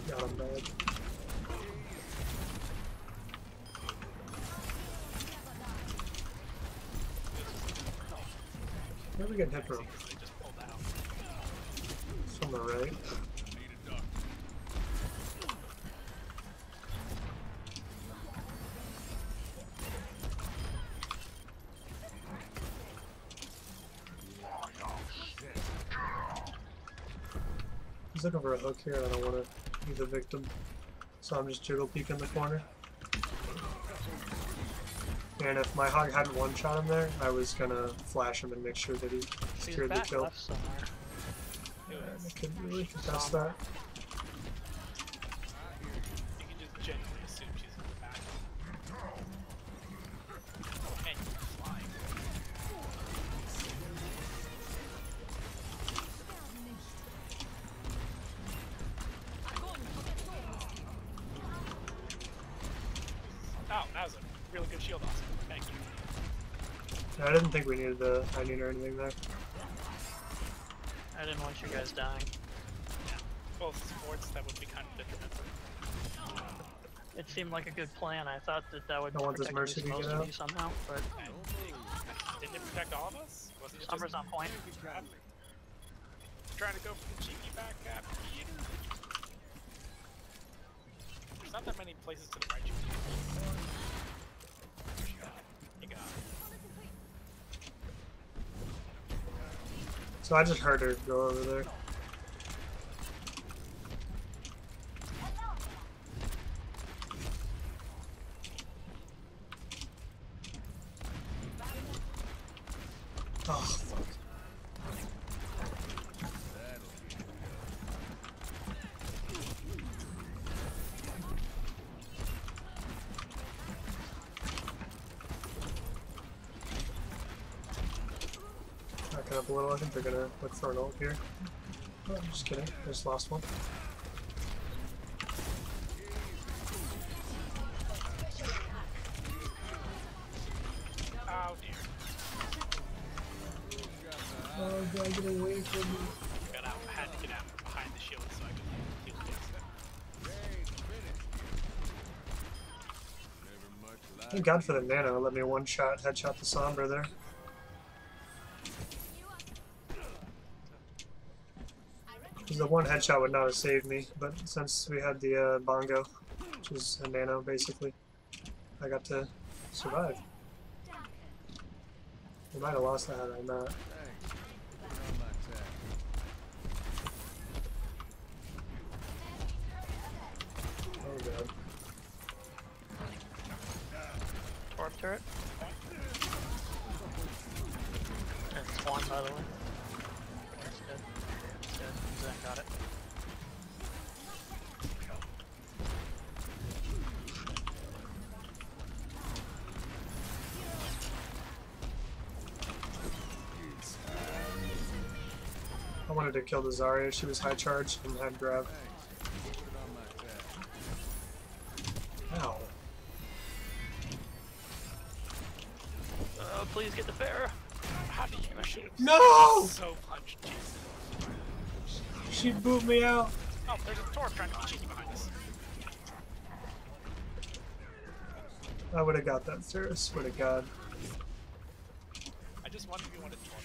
G: Got him bad. Where are we getting hit from?
B: They just pulled out.
G: the right. He's looking for a hook here, and I don't want to be the victim. So I'm just jiggle peeking the corner. And if my hog hadn't one-shot him there, I was gonna flash him and make sure that he
A: He's
G: secured the
A: back
G: kill.
A: left somewhere.
G: I couldn't really contest that.
B: You can just genuinely assume she's in the back. And you're flying. Oh, that was a really good shield, awesome. Thank you.
G: I didn't think we needed the onion or anything there.
A: I didn't want you guys dying.
B: Both sports, that would be kind of detrimental.
A: It seemed like a good plan. I thought that that would
G: I want this
A: protect
G: Mercy
A: at
G: to
A: least
G: get
A: most of
G: out.
A: you somehow, but
B: Didn't it protect all of us? Wasn't it
A: Summer's
B: just
A: on point.
B: trying to go for the cheeky back at Peter? There's not that many places to the right you can go. You got it.
G: So I just heard her go over there. Oh, fuck. Backing up a little, I think they're gonna look for an ult here. Oh, I'm just kidding, I just lost one.
B: Oh dear.
G: Oh, God, get away from me.
B: Got out. I had to get out behind the shield so I could heal against it.
G: Thank God for the nano, let me one-shot headshot the Sombra there. Because the one headshot would not have saved me, but since we had the bongo, which is a nano basically, I got to survive. We might have lost that had I not. Oh God.
A: Torp turret. It's one, by the way. That's good. That's good. Zen got it.
G: I wanted to kill the Zarya, she was high charge and had grab. Ow.
A: Please get the Pharah.
B: How did you shoot?
G: No!
B: So punched, Jesus.
G: She booped me out.
B: Oh, there's a Torp trying to be cheeky behind us.
G: I would have got that, Sarah, swear to God.
B: I just wondered if you wanted Torp.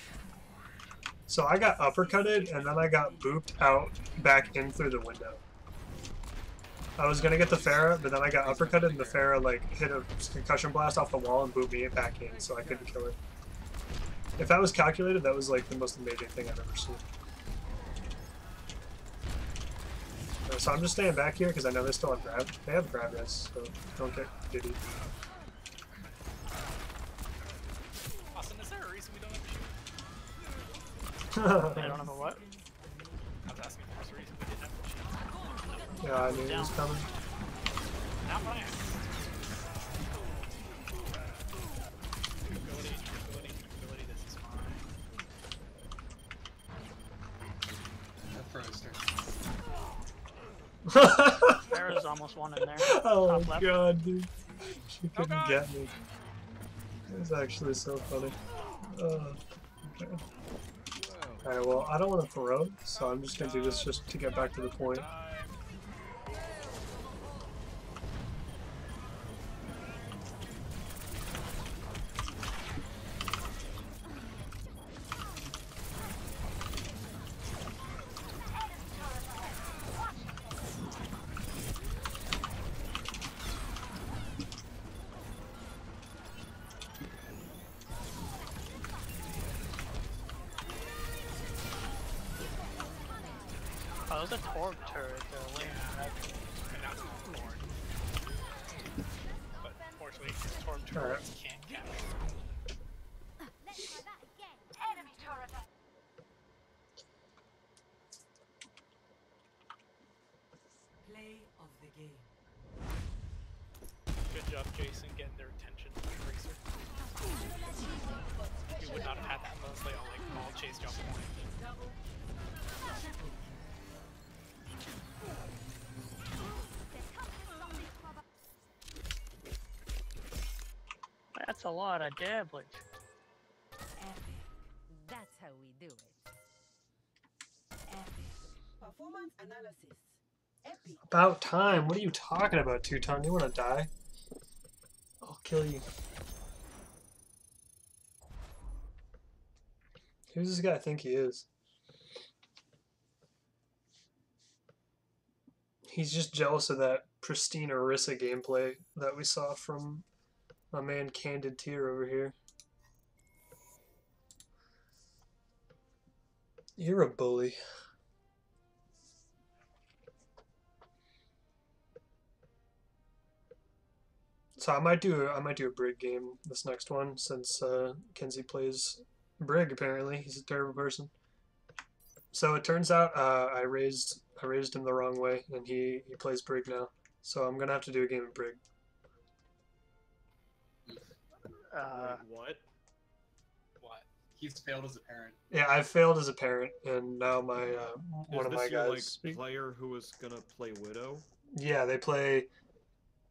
G: So I got uppercutted and then I got booped out back in through the window. I was gonna get the Pharah, but then I got uppercutted and the Pharah like hit a concussion blast off the wall and booped me back in, so I couldn't kill her. If that was calculated, that was like the most amazing thing I've ever seen. So I'm just staying back here because I know they still have grab. They have grab res, so don't get giddy.
B: Austin, is there a reason we don't have a shield?
A: I don't know what.
B: I was asking if there's a reason we didn't have a shield.
G: Yeah, I knew he was coming.
B: Not my ass. Tranquility, this is fine.
A: Pharah's almost one in there.
G: Oh
A: Top
G: my
A: left.
G: God, dude. She couldn't
B: God.
G: get me. It was actually so funny. Okay. Alright, well, I don't want to throw, so I'm just going to do this just to get back to the point.
A: Oh, it was a torp turret. Lane.
B: And now it's Lord. But fortunately, torp turrets can't capture.
E: Let's try that again. Enemy turret.
C: Play of the game.
B: Good job, Jason, getting their attention on Tracer. We would not have had that unless they all chased you off the point.
A: That's a lot of damage.
E: Epic. That's how we do it. Epic. Performance analysis. Epic.
G: About time. What are you talking about, Two-Ton? You want to die? I'll kill you. Who does this guy think he is? He's just jealous of that pristine Orisa gameplay that we saw from my man Candid Tier over here. You're a bully. So I might do a Brig game this next one since Kenzie plays Brig. Apparently, he's a terrible person. So it turns out I raised him the wrong way, and he plays Brig now. So I'm gonna have to do a game of Brig.
H: Wait, what?
B: What?
J: He's failed as a parent.
G: Yeah, I failed as a parent, and now my one of my
H: Is this your,
G: guys.
H: like, player who is gonna play Widow?
G: Yeah, they play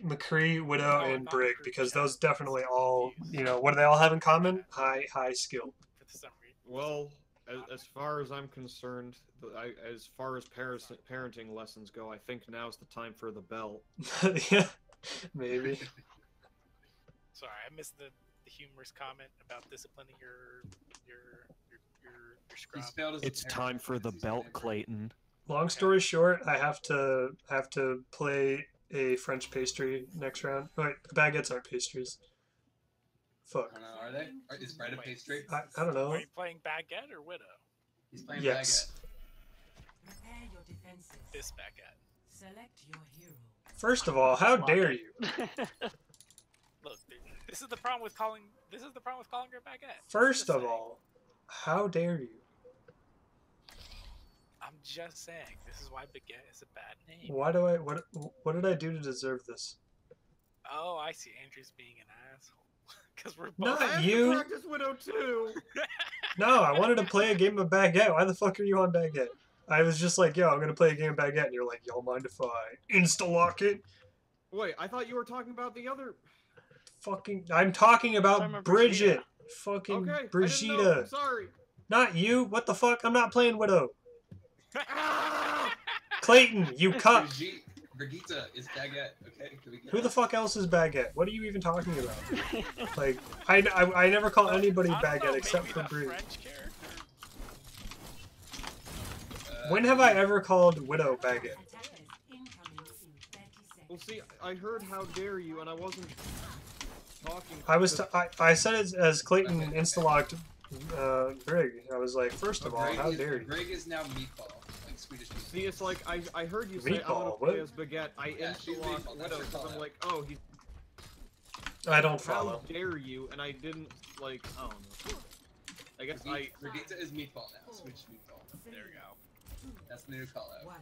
G: McCree, Widow,
B: Oh,
G: and
B: not
G: Brig
B: McCree,
G: because
B: yeah.
G: those definitely all, you know, what do they all have in common? High skill.
B: For some reason.
H: Well, as far as I'm concerned, as far as parenting lessons go, I think now's the time for the belt.
G: Yeah, maybe.
B: Sorry, I missed the humorous comment about disciplining your scrub.
J: He's failed as a
K: It's
J: parent.
K: time for the
J: He's
K: belt,
J: failed.
K: Clayton.
G: Long story short, I have to play a French pastry next round. Wait, baguettes aren't pastries. Fuck.
J: I don't know, are they? Is bread a pastry?
G: I don't know.
B: Are you playing Baguette or Widow?
J: He's playing
G: Yes.
C: Prepare your defenses.
B: This Baguette.
C: Select your hero.
G: First of all, how dare you?
B: Look, dude, this is the problem with calling. This is the problem with calling her Baguette.
G: First
B: Just
G: of
B: saying.
G: all, how dare you?
B: I'm just saying. This is why Baguette is a bad name.
G: Why do I what did I do to deserve this?
B: Oh, I see. Andrew's being an asshole. Because we're both.
G: Not
H: I
G: you.
H: have to practice Widow too.
G: No, I wanted to play a game of Baguette. Why the fuck are you on Baguette? I was just like, yo, I'm gonna play a game of Baguette, and you're like, y'all mind if I insta-lock it?
H: Wait, I thought you were talking about the other.
G: Fucking, I'm talking about
A: Remember
G: Bridget.
A: Brigitte.
G: Fucking
H: Okay, I didn't know.
G: Brigitte.
H: I'm sorry.
G: Not you. What the fuck? I'm not playing Widow.
H: Ah!
G: Clayton, you cuck.
J: Brigitte is baguette, okay? Can we get
G: Who the fuck else is Baguette? What are you even talking about? Like, I never call anybody
B: I don't know,
G: Baguette except
B: maybe
G: for
B: the
G: Brie.
B: French character?
G: When have I ever called Widow Baguette?
C: Attackers incoming in 30 seconds.
H: Well, see, I heard "How dare you," and I wasn't talking.
G: I said it as Clayton insta-locked Brig. I was like, first of all, how dare you?
J: Greg is now meatball, like Swedish meatball.
H: See, it's like I heard you say I'm gonna
G: Meatball,
H: play
G: what?
H: as Baguette. I
J: Yeah, she's
H: insta-locked
J: meatball, that's
H: Widow
J: her
H: because I'm
J: call-out.
H: like, oh, he's
G: I don't
H: how
G: follow.
H: dare you, and I didn't like. I don't know. I guess
J: Brigitte is meatball now, Swedish meatball.
B: There we go.
J: That's the new call out.
C: One.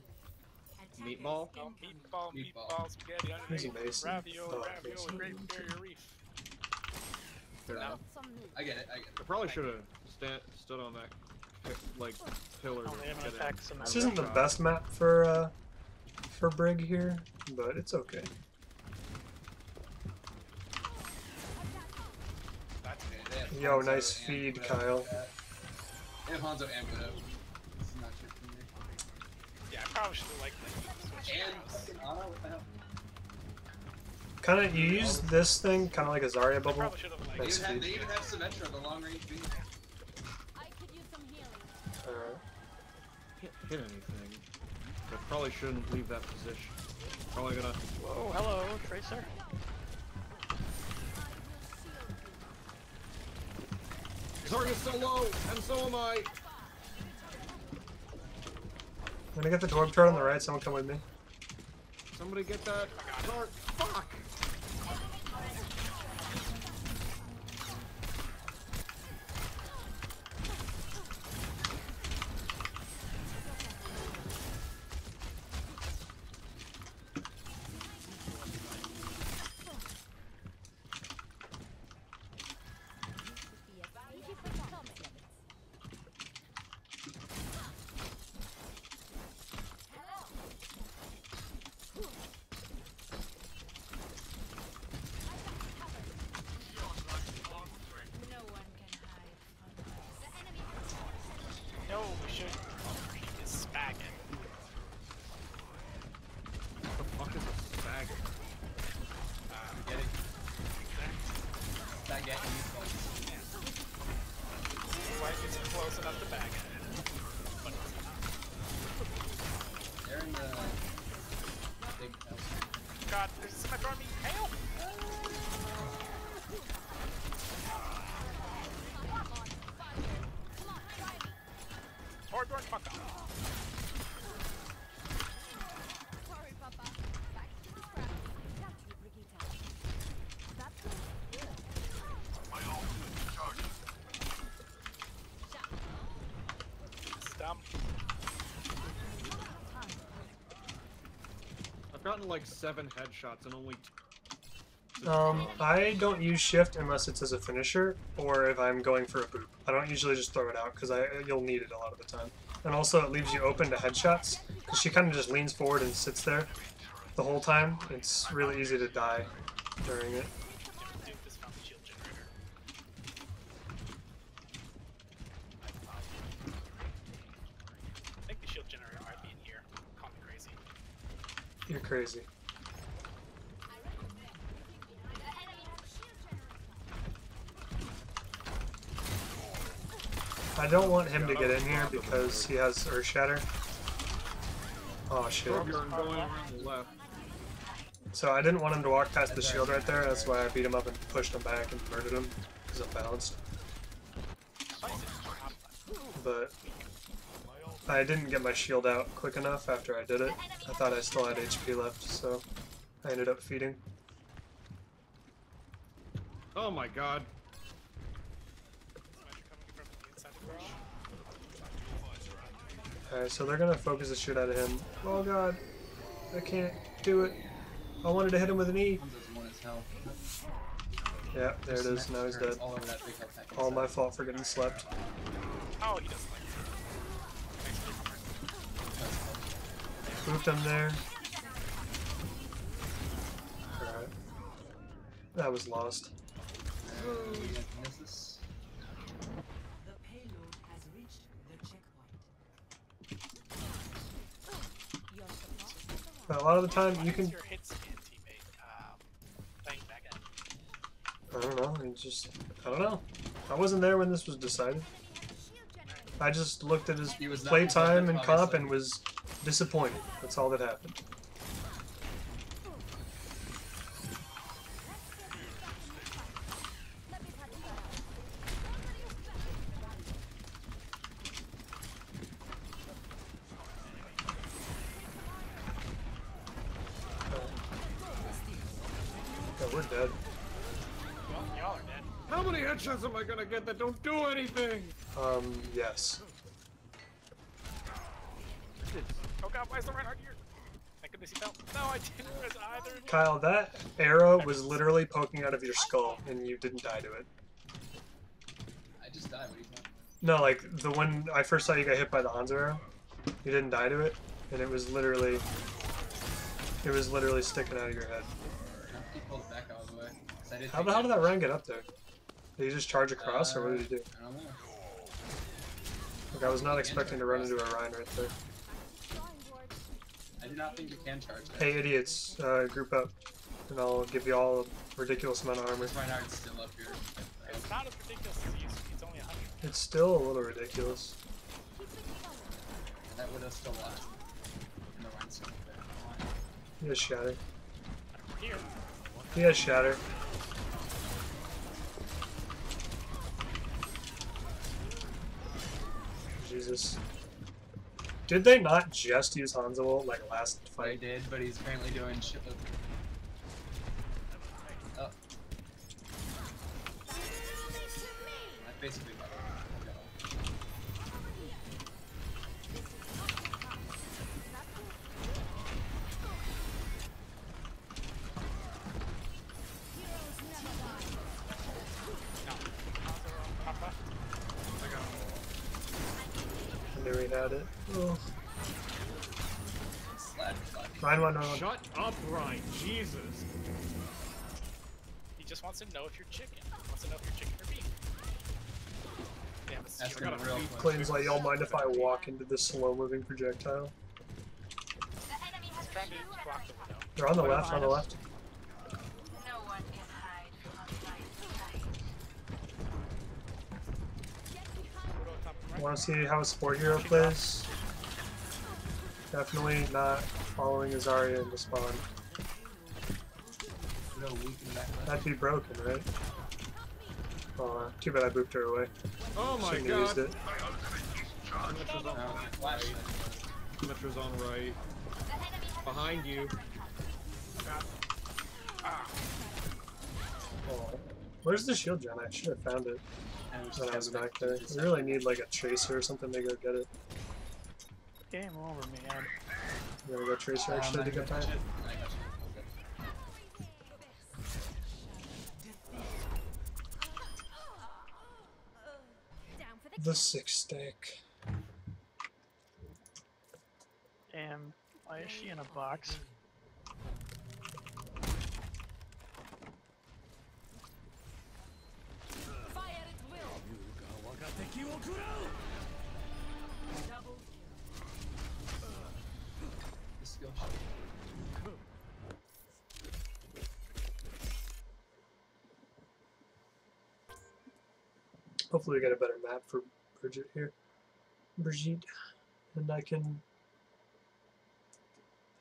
C: Attackers
H: Meatball?
B: Oh,
C: incoming.
B: meatball, spaghetti,
G: Easy,
B: underneath,
G: Mason.
B: ravioli,
G: Oh,
B: ravioli,
G: Mason.
B: great barrier reef.
H: fair
B: No.
H: enough.
J: I get it.
H: I probably should have stood on that like pillar.
A: Oh, they have an
H: to get
A: attack
H: in.
A: some
G: This isn't the best map for Brig here, but it's okay.
B: That's
J: Okay, they have
G: Yo,
J: Hanzo
G: nice
J: and
G: feed,
J: Widow.
G: Kyle.
J: They have Hanzo and Widow. This is not true for me.
B: Yeah, I probably should have liked that.
J: And fucking Ana, what the hell?
G: Kind of, you use this thing kind of like a Zarya
B: I
G: bubble.
B: probably should have liked
G: Nice
B: it.
J: They even have Symmetra, the long range beam.
E: I could use some healing.
G: Alright.
H: Can't hit anything. But probably shouldn't leave that position. Probably gonna.
A: Whoa, hello, Tracer.
H: Zarya's so low, and so am I.
G: I'm gonna get the dwarf turret on the right, someone come with me.
H: Somebody get that. Dart. Fuck.
D: No one can hide from us.
B: No, we should. He is spagging.
H: What the fuck is a spag?
J: Get it. Baguette and meatballs.
B: Wife is close enough to bag it. But it's not.
J: They're in the big house.
B: God, there's a sniper on me. Help! Hard run, fuck off.
E: Sorry, Papa. Back to the scrap. Got you, Brigitte. That's good.
F: My ultimate charges.
B: It's dumb.
H: I've gotten like 7 headshots and only 2.
G: I don't use shift unless it's as a finisher or if I'm going for a boop. I don't usually just throw it out because you'll need it a lot of the time. And also it leaves you open to headshots because she kind of just leans forward and sits there the whole time. It's really easy to die during it.
B: Duke just found the shield generator. I think the shield generator might be in here. Call me crazy.
G: You're crazy. I don't want him to get in here because he has Earth Shatter. Oh shit.
H: Torbjorn going around the left.
G: So I didn't want him to walk past the shield right there, that's why I beat him up and pushed him back and murdered him, because I'm balanced. But I didn't get my shield out quick enough after I did it. I thought I still had HP left, so I ended up feeding.
H: Oh my god.
G: Alright, so they're gonna focus the shit out of him. Oh god, I can't do it. I wanted to hit him with an E.
J: Hanzo's one as hell.
G: Yeah, there it is, now he's dead.
J: All over that big health pack.
G: All my fault for getting slept.
B: Oh, he doesn't like it.
G: Booped him there. Alright. That was lost.
J: Miss this.
C: The payload has reached the checkpoint.
G: But a lot of the time you can...
B: Your hit scan teammate, playing back at.
G: I don't know, it just... I don't know. I wasn't there when this was decided. I just looked at his
J: He was not
G: playtime and
J: involved,
G: comp
J: obviously.
G: and was disappointed. That's all that happened. Yeah, we're dead.
B: Well, y'all are dead.
H: How many headshots am I gonna get that don't do anything?
G: Yes.
B: Oh god, why is the Reinhardt here? Thank goodness he fell. No, I didn't miss either.
G: Kyle, that arrow was literally poking out of your skull, and you didn't die to it.
J: I just died. What are you talking
G: No, like, the one I first saw you get hit by the Hanzo arrow, you didn't die to it, and it was literally sticking out of your head.
J: about? He pulled it back out of the way. 'Cause I did
G: How
J: take
G: the hell did that
J: damage.
G: Ryan get up there? Did he just charge across, or what did he do?
J: I don't know.
G: Like, I was not expecting to run into a Ryan right there.
J: I do not think you can charge that.
G: Hey, idiots, group up, and I'll give you all a ridiculous amount of armor.
J: This Reinhardt's still up here.
B: It's not as ridiculous as it used to be. It's only 100.
G: It's still a little ridiculous.
J: That would have still lost. And the Reinhardt's still up there.
G: He has Shatter.
B: We're here.
G: He has Shatter. Jesus. Did they not just use Hanzo ult like last
J: They
G: fight?
J: did, but he's apparently doing shit. Oh. I basically let him go.
G: I knew he had it. Oh.
J: Slap.
G: Ryan.
H: Shut up, Ryan. Jesus.
B: He just wants to know if you're chicken. He wants to know if you're chicken or beef. Yeah,
J: That's gonna be real quick.
G: Clayton's like, y'all mind if I walk into this slow-moving projectile?
B: trying to block the window.
G: They're on the left, on the left.
D: No one can hide from my sight.
G: Want to see how a sport hero plays? Definitely not following his Zarya into spawn.
J: No weak in the back left.
G: That'd be broken, right? Oh, too bad I booped her away.
H: Oh my
G: Shouldn't have used
H: god.
G: it.
H: Metro's on
J: No, flash.
H: Metro's on right. Behind you.
G: Oh. Where's the shield gen? I should have found it when I was back there. We really need like a tracer or something to go get it.
A: Game over, man.
G: You gotta go tracer actually to get that. The 6-stack.
A: Damn, why is she in a box?
E: Fire at will.
J: The skill shot.
G: Hopefully we get a better map for Brigitte here. Brigitte. And I can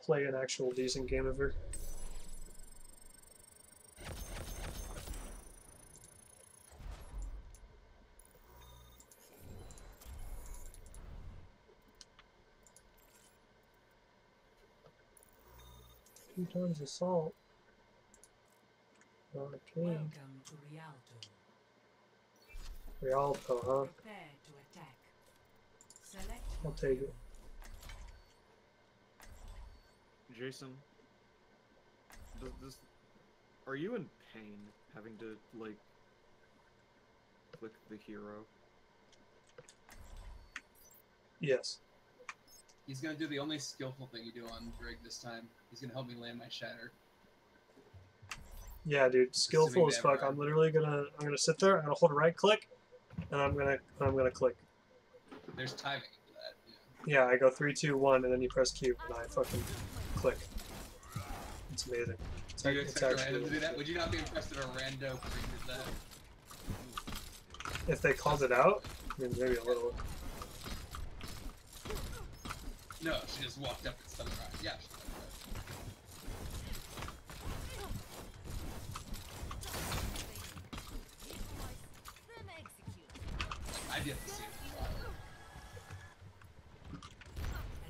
G: play an actual decent game of her. Two tons of salt. Arcade.
C: Welcome to Rialto.
G: Rialto, huh?
C: Prepare to attack. Select
G: I'll take it.
H: Jason, are you in pain having to, like, click the hero?
G: Yes.
J: He's gonna do the only skillful thing you do on Brig this time. He's gonna help me land my shatter.
G: Yeah, dude, skillful as
J: Assuming they
G: fuck.
J: ever-
G: I'm literally gonna sit there. I'm gonna hold right click, and I'm gonna click.
J: There's timing for that.
G: Yeah, I go 3, 2, 1, and then you press Q, and I fucking click. It's amazing.
J: So you
G: It's
J: expect
G: actually
J: random to do that?
G: really
J: Would you not be impressed if a rando Brig did that?
G: if they called it out, I mean, maybe a little.
J: No, she just walked up and spun around. Yeah. She did
E: Then execute.
J: that. I did see it.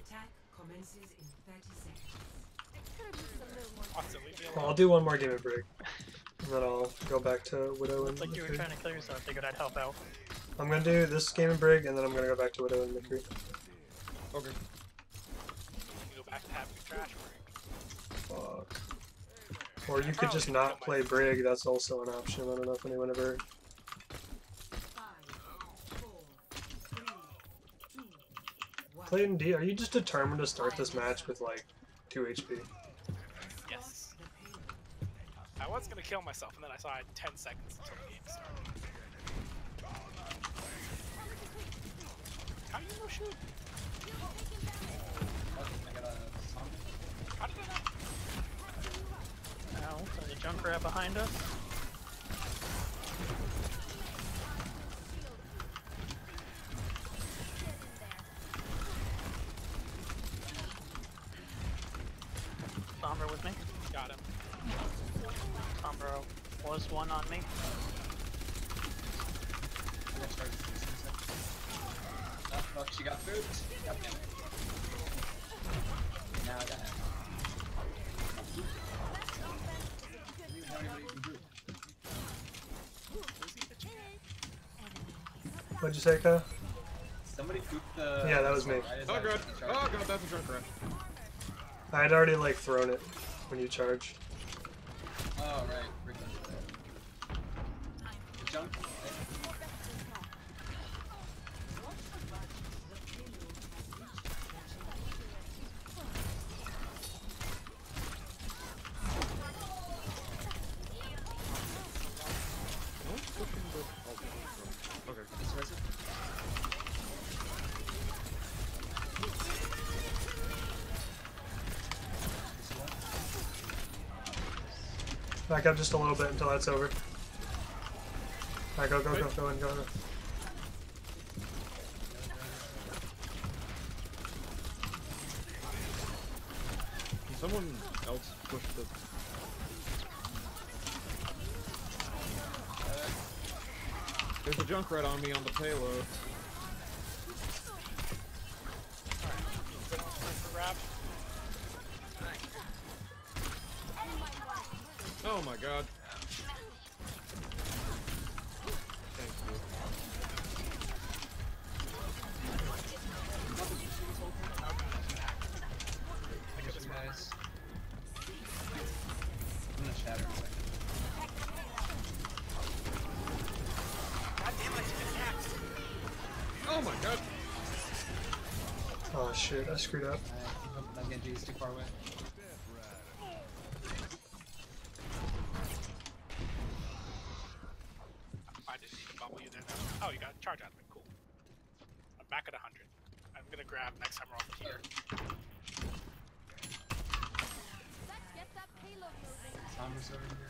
C: attack commences in 30 seconds.
E: Could have used a little more.
B: Watson, leave me
G: Well,
B: alone.
G: I'll do one more game of Brig, and then I'll go back to Widow and
A: Looks like you were
G: McCree.
A: trying to kill yourself. Figured I'd help out.
G: I'm gonna do this game of Brig, and then I'm gonna go back to Widow and McCree.
H: Okay.
B: You can go back to having a trash break.
G: Fuck. Or you could just not play Brig. That's also an option. I don't know if anyone ever.
C: 5, 4, 3, 2, 1.
G: Clayton D, are you just determined to start this match with like 2 HP?
B: Yes.
C: The payload.
B: I was gonna kill myself, and then I saw I had 10 seconds until the game started. How do you know shoot?
J: I got a song.
B: How did I not?
A: Ow, there's a Junkrat behind us. Sombra with me.
B: Got him.
A: Sombra was one on me.
J: Oh, fuck, she got food. God damn it.
G: What'd you say, Kyle?
J: Somebody pooped the.
G: Yeah, that was me.
J: Right as I
H: Oh
J: was
H: god!
J: gonna charge.
H: Oh god, that's a drunk rat.
G: I had already like thrown it when you charged.
J: Oh right, freaking. The jump.
H: Okay.
J: This was it.
G: Back up just a little bit until that's over. Alright, go, go, go, go, and go.
H: Can someone else push the... There's a junk rat on me on the payload. Oh my god. Thank you.
J: Thank you guys. I'm gonna shatter in a second.
H: Oh my god.
G: Oh shit, I screwed up.
J: That Genji is too far away.
B: I didn't need to bubble you there. Oh, you got charge out of it. Cool. I'm back at 100. I'm gonna grab next time we're over here.
E: Let's get that payload moving.
J: Sombra's over here.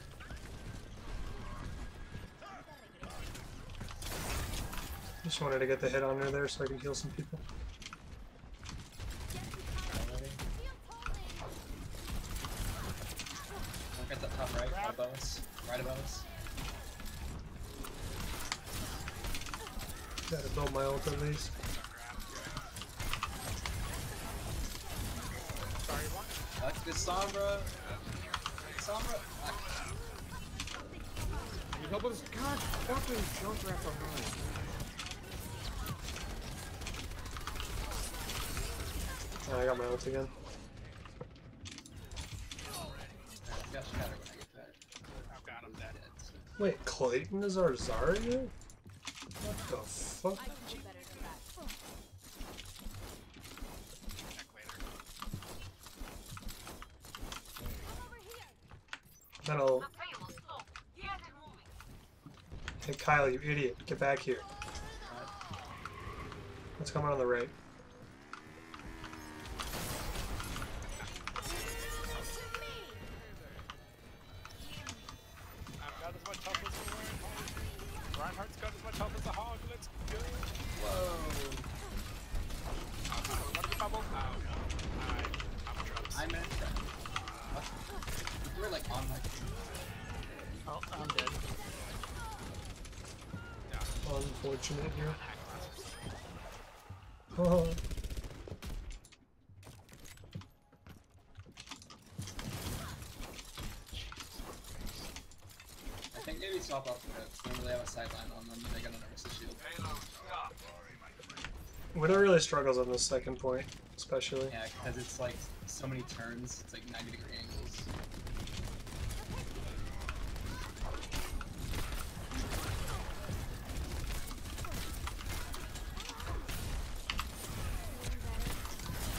G: Just wanted to get the hit on her there so I can heal some people.
J: Look at the top right, right above us. Right above us.
G: Gotta build my ult at least.
B: Sorry, one.
J: That's good, Sombra. Sombra.
H: Can you help us? God, fucking junk rat behind.
G: Oh, I got my ult again.
J: Got shatter when I get that.
B: I've got him dead.
G: Wait, Clayton is our Zarya? What the fuck?
E: I can do better than that.
B: Check later.
E: Over here.
G: Then I'll... Hey Kyle, you idiot. Get back here. What's coming on the right?
B: I've got as much health as the Reinhardt. Reinhardt's got as much health as the hog. Let's go.
J: Whoa.
B: What are the bubbles? Oh no. I'm a drugs.
J: I'm in. What? You were like on my.
A: Oh, I'm dead.
G: Unfortunate here. Oh.
J: I think maybe swap out the ribs. Remember they have a sideline on them and they got an Ursa shield.
G: Widow really struggles on this second point, especially.
J: Yeah, because it's like so many turns. It's like 90-degree angles.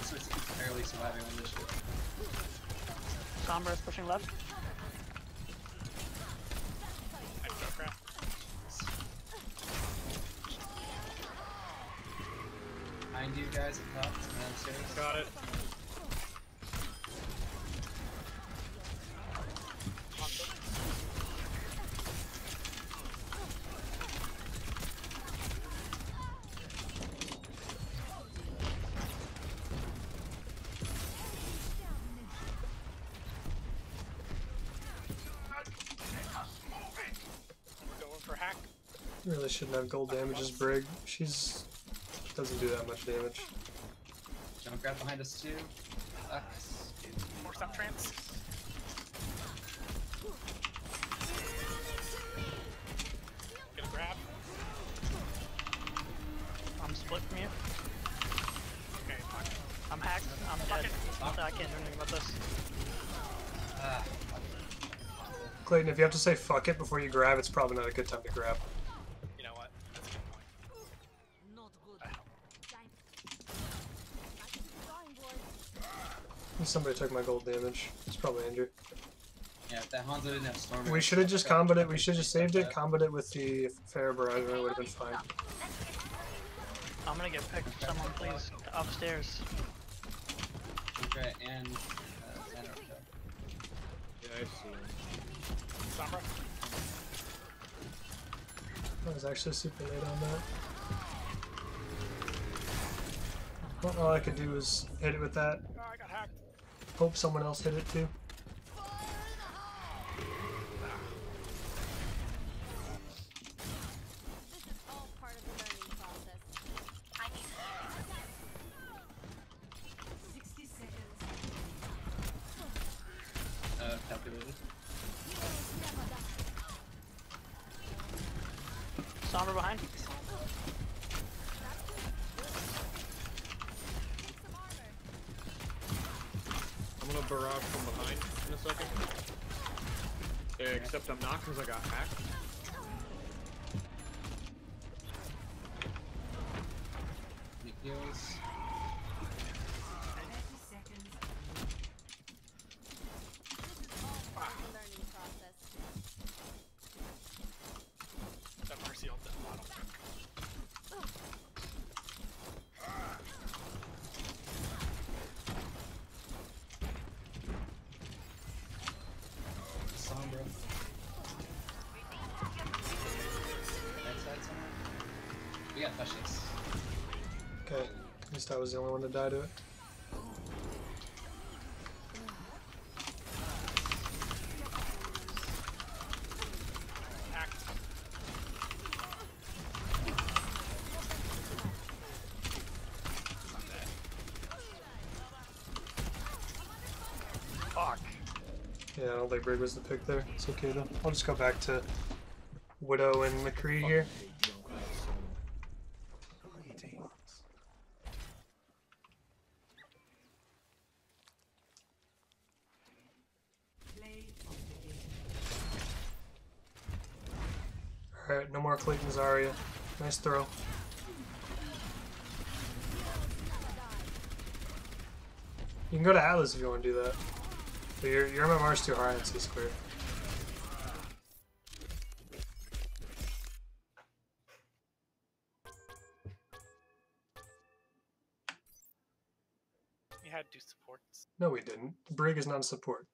J: So it's barely surviving on this shit.
A: Sombra is pushing left.
B: I can go crap.
J: Behind you guys at top, downstairs.
B: Got it. Going for hack.
G: Really shouldn't have gold damage as Brig. She's... doesn't do that much damage.
J: Jump grab behind us too.
B: Force up trance. Get a grab.
A: split from you.
B: Okay, fuck.
A: I'm hacked. I'm dead. I can't do anything about this.
G: Clayton, if you have to say fuck it before you grab, it's probably not a good time to grab.
B: You know what? That's a good point.
E: Not good.
B: I help.
E: Time. Back to the drawing board.
G: Somebody took my gold damage. It's probably Andrew.
J: Yeah, if that Hanzo didn't have Storm.
G: We should have just comboed it. We should have just saved it, comboed it with the Fair Barrage, and it would have been fine.
A: I'm gonna get picked. Someone please upstairs.
J: Okay, and Xander.
H: Yeah, I see him.
B: Sombra?
G: I was actually super late on that. Well, all I could do was hit it with that.
B: Oh, I got hacked.
G: Hope someone else hit it too.
E: This is all part of the learning process.
C: 60 seconds.
J: Calculated.
E: Heroes never die.
A: Sombra behind.
E: That's good. Need some armor.
H: I'm gonna barrage from behind in a second. Except I'm not because I got hacked.
J: Make heals.
C: 30 seconds.
E: This is all part of the learning process.
B: That Mercy ult at the bottom.
J: Sombra. Right side somewhere. We got flashes.
G: Okay, at least I was the only one to die to it.
B: Hacked.
A: Fuck.
G: Yeah, I don't think Brig was the pick there. It's okay though. I'll just go back to Widow and McCree here.
C: Play of the game.
G: Alright, no more Clayton Zarya. Nice throw. You can go to Atlas if you want to do that. But your MMR is too high on C-squared.
B: You had to supports.
G: No, we didn't. Brig is not a support.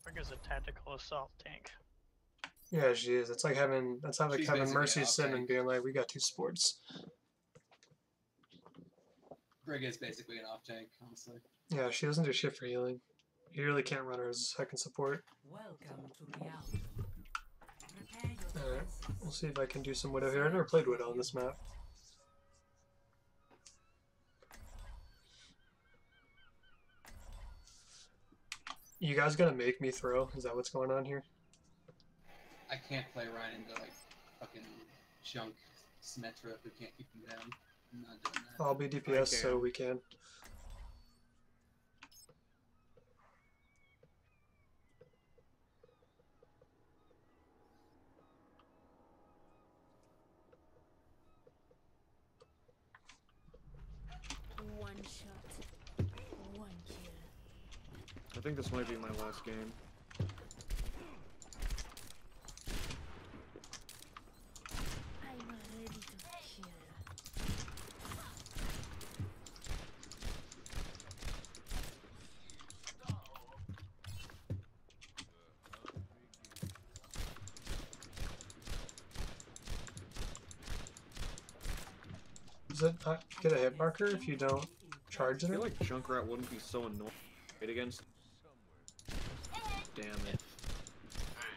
A: Brig is a tactical assault tank.
G: Yeah, she is. It's like having that's like
J: She's
G: having
J: basically
G: Mercy
J: an
G: Sim and
J: off-tank.
G: being like, we got two sports.
J: Brig is basically an off tank, honestly.
G: Yeah, she doesn't do shit for healing. You really can't run her as a second support.
C: Welcome to reality. Prepare your
G: Alright,
C: defenses.
G: we'll see if I can do some Widow here. I've never played Widow on this map. You guys gonna make me throw? Is that what's going on here?
J: I can't play Ryan into like fucking junk Symmetra if we can't keep him down. I'm not doing that.
G: I'll be DPS so we can.
D: One shot, one kill.
H: I think this might be my last game.
D: I'm ready to kill.
G: Does it not get a hit marker if you don't charge
H: I
G: it?
H: feel like Junkrat wouldn't be so annoying to fight against. Damn it.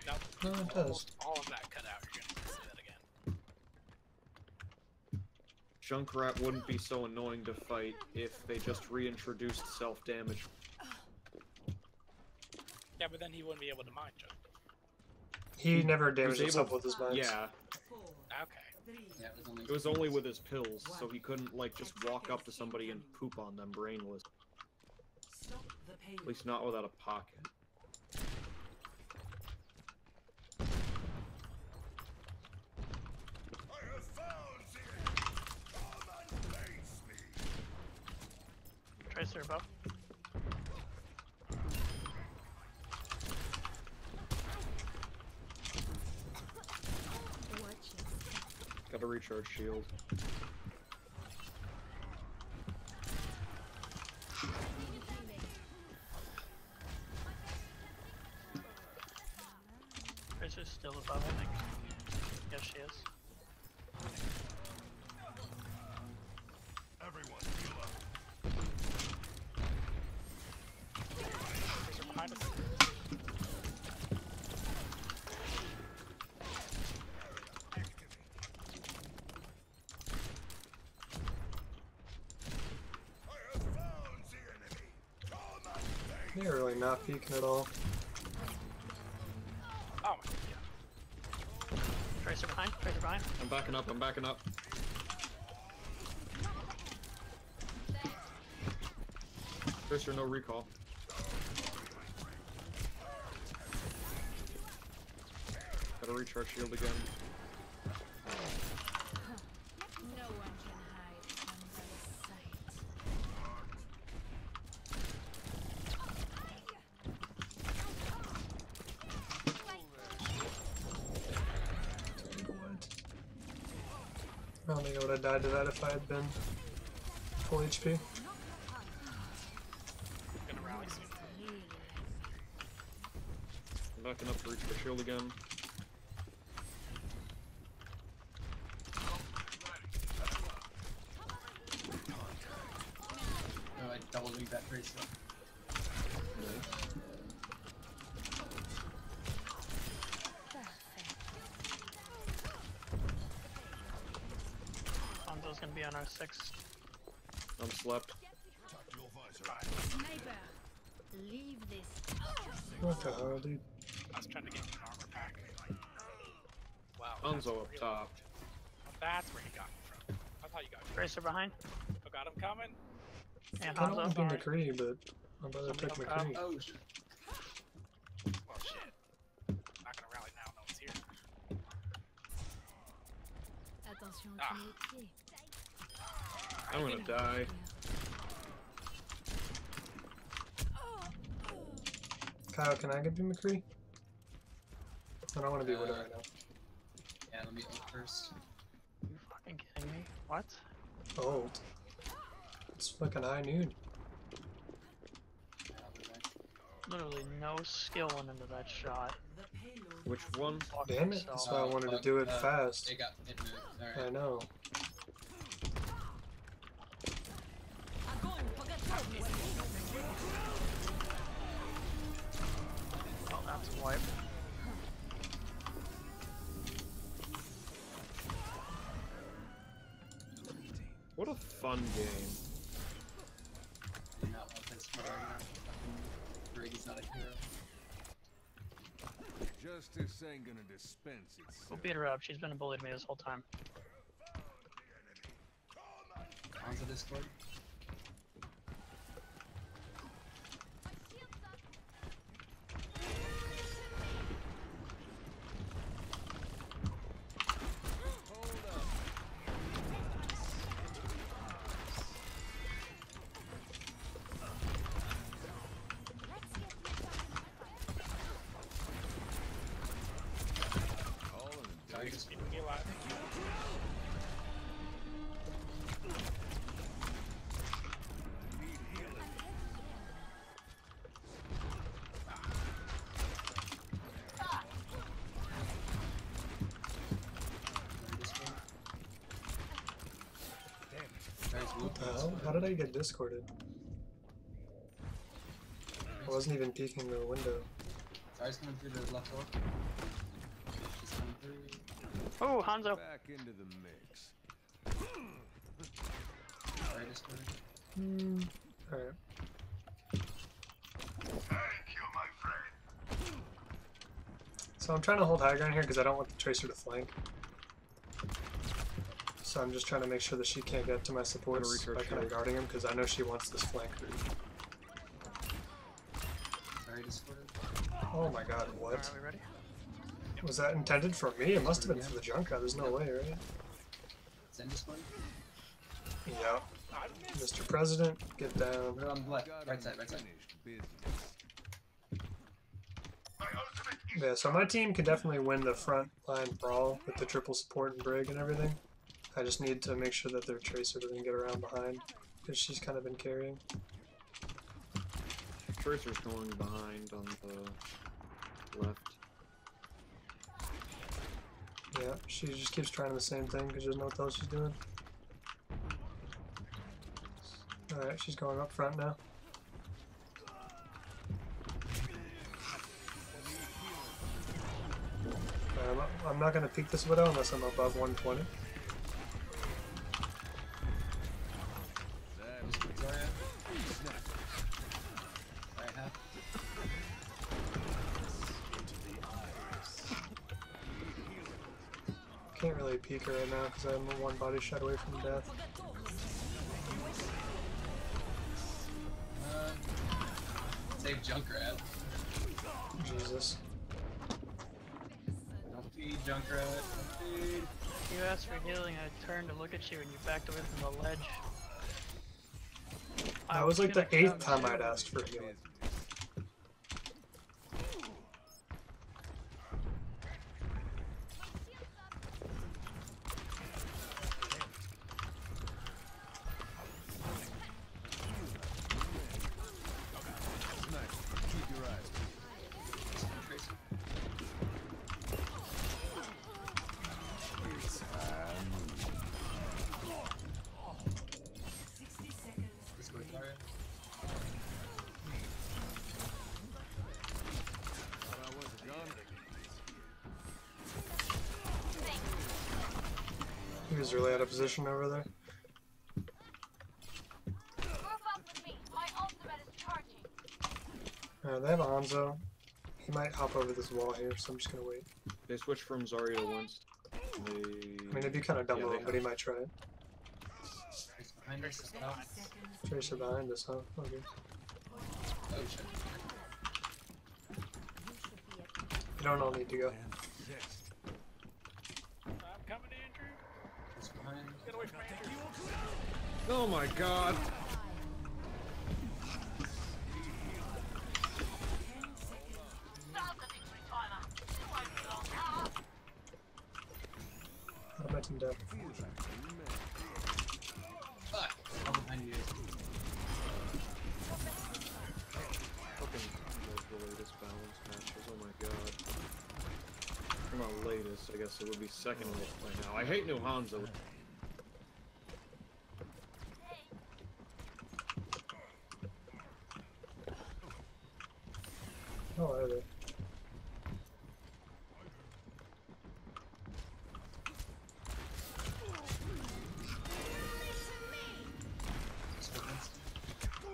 B: No,
G: No, it does.
B: almost all of that cut out. You're gonna say that again.
H: Junkrat wouldn't be so annoying to fight if they just reintroduced self-damage.
B: Yeah, but then he wouldn't be able to mine junk.
G: He never
H: He was
G: damaged himself
H: able-
G: with his mines.
H: Yeah,
B: Okay.
J: Yeah,
H: it was only with his pills, so he couldn't like just walk up to somebody and poop on them brainless.
C: Stop the payload.
H: At least not without a pocket.
F: I have found the enemy. Come and face me.
A: Tracer above.
H: Gotta recharge shield.
A: Tracer's still above, I think. Yes, she is.
F: Everyone, heal up.
B: Tracer behind us.
F: I have found the enemy. Come and face
G: They're really not peeking at all.
B: Oh my god.
A: Tracer behind, Tracer behind.
H: I'm backing up, I'm backing up. Tracer, no recall. Gotta recharge shield again.
D: No one can hide from my sight.
G: I don't think I would have died to that if I had been full HP.
B: Gonna rally soon.
H: I'm backing up to recharge shield again.
J: Oh, I double league that tracer.
A: Hanzo's gonna be on our 6th.
H: I'm slept.
F: tactical visor.
D: Sniper, leave this.
G: What the hell, dude?
B: I was trying to get an armor pack. Wow.
H: Hanzo up top.
B: Oh, that's where he got me from. I thought you got me.
A: Tracer behind.
B: I got him coming.
A: And
G: I don't
A: Hanzo.
G: think McCree, but I'm about to pick
A: Somebody up
G: McCree.
J: Oh shit.
B: Well, shit. Not gonna rally now. No one's here.
D: Attention
B: Ah.
D: à mes pieds.
H: I'm gonna die.
G: Kyle, can I give you McCree? I don't want to be Widow right now.
J: Yeah, let me ult first.
A: You fucking kidding me? What?
G: Oh. It's fucking high noon.
J: Yeah, I'll be back.
A: Literally no skill went into that shot.
C: The payload.
H: Which one?
A: Fuck
G: Damn it,
A: yourself.
G: that's why I wanted to
J: fuck,
G: do it fast.
J: It moved.
G: I
J: Alright.
G: know.
A: Oh, that's a wipe.
H: What a fun game.
J: Do not want this right now. Brady's not a hero.
I: Justice ain't gonna dispense
A: Go
I: itself.
A: beat her up. She's been bullying me this whole time.
J: On the Discord.
I: All in a
B: Sorry,
I: day.
B: just keeping me alive.
I: Need healing.
G: What the hell? How did I get discorded? I wasn't even peeking the window.
J: Zarya's coming through the left door. She's coming through.
A: Oh, Hanzo.
I: Back into the mix.
J: Zarya Discord.
G: Alright.
F: Thank you, my friend.
G: So I'm trying to hold high ground here because I don't want the Tracer to flank. So I'm just trying to make sure that she can't get to my supports by kind of guarding him because I know she wants this flank.
J: Sorry, Discord.
G: Oh my god, what?
A: Alright, we ready?
G: Was that intended for me? It must have been for the Junker. There's no way, right?
J: Send Discord.
G: Yep. Mr. President, get down.
J: Put it on the left. Right side, right side.
G: Yeah, so my team can definitely win the front line brawl with the triple support and Brig and everything. I just need to make sure that their Tracer doesn't get around behind, because she's kind of been carrying.
H: Tracer's going behind on the left.
G: Yeah, she just keeps trying the same thing because she doesn't know what the hell she's doing. Alright, she's going up front now. I'm not going to peek this Widow unless I'm above 120. Can't really peek her right now because I'm one body shot away from death.
J: Save Junkrat.
G: Jesus.
J: Don't feed Junkrat. Don't feed.
A: You asked for healing, I turned to look at you and you backed away from the ledge.
G: That was like the 8th time I'd asked for healing. He was really out of position over there. They have a Hanzo. He might hop over this wall here, so I'm just gonna wait.
H: They switched from Zarya to once.
G: I mean, it'd be kind of dumb of him, but he might try it.
J: Behind us as well.
G: Tracer behind us, huh? Okay.
J: Oh shit.
G: You don't all need to go.
B: I'm coming, Andrew.
J: It's behind.
B: Get away from Andrew.
H: Oh my god!
G: I'll bet him down.
J: Fuck! I'm behind you.
H: Fucking the latest balance matches, oh my god. Or not latest, I guess it would be second by now. I hate new Hanzo.
G: Oh, are they?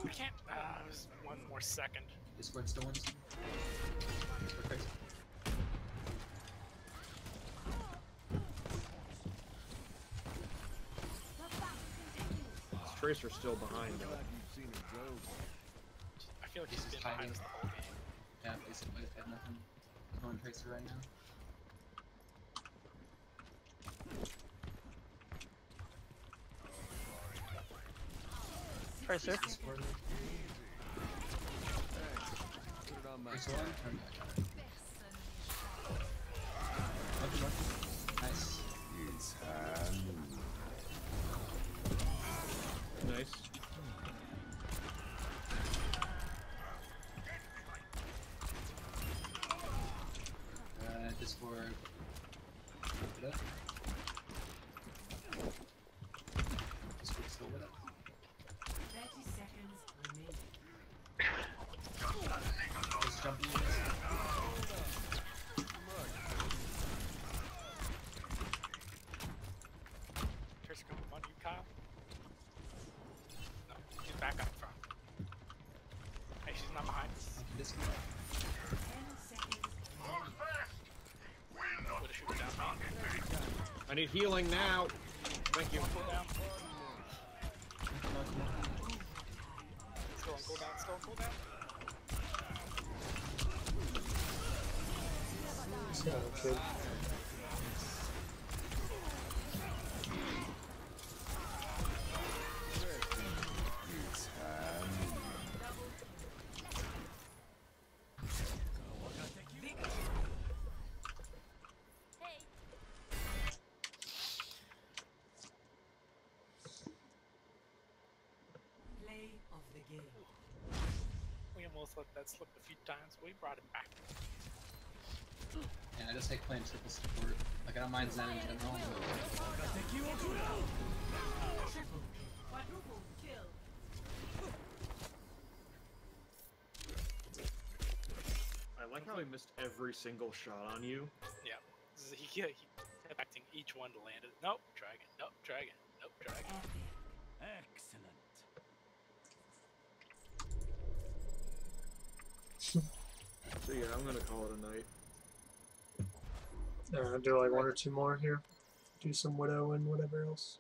B: I can't. It was one more second.
J: Discord still wins. Perfect.
H: This Tracer's still behind though.
B: I feel like he's been behind us the whole game.
J: Yeah, basically, I have nothing going Tracer right now.
A: Tracer.
J: Discord. Tracer one, turn back. Nice.
H: Nice.
J: Discord. Keep it up. Discord still with it.
C: 30 seconds remaining.
J: Just jumping in this.
H: I need healing now. Thank you.
B: Cool down. Still on cooldown, still on cooldown.
G: Yeah, kid.
C: Play of the game.
B: We almost let that slip a few times, but we brought it back.
J: And I just hate playing triple support. Like, I don't mind Zen in general, but...
C: Triple quadruple kill.
H: I like how he missed every single shot on you.
B: Yeah. He kept expecting each one to land it. Nope, dragon. Nope, dragon. Nope, dragon.
I: Excellent.
H: So yeah, I'm gonna call it a night.
G: I'll do like one or two more here. Do some Widow and whatever else.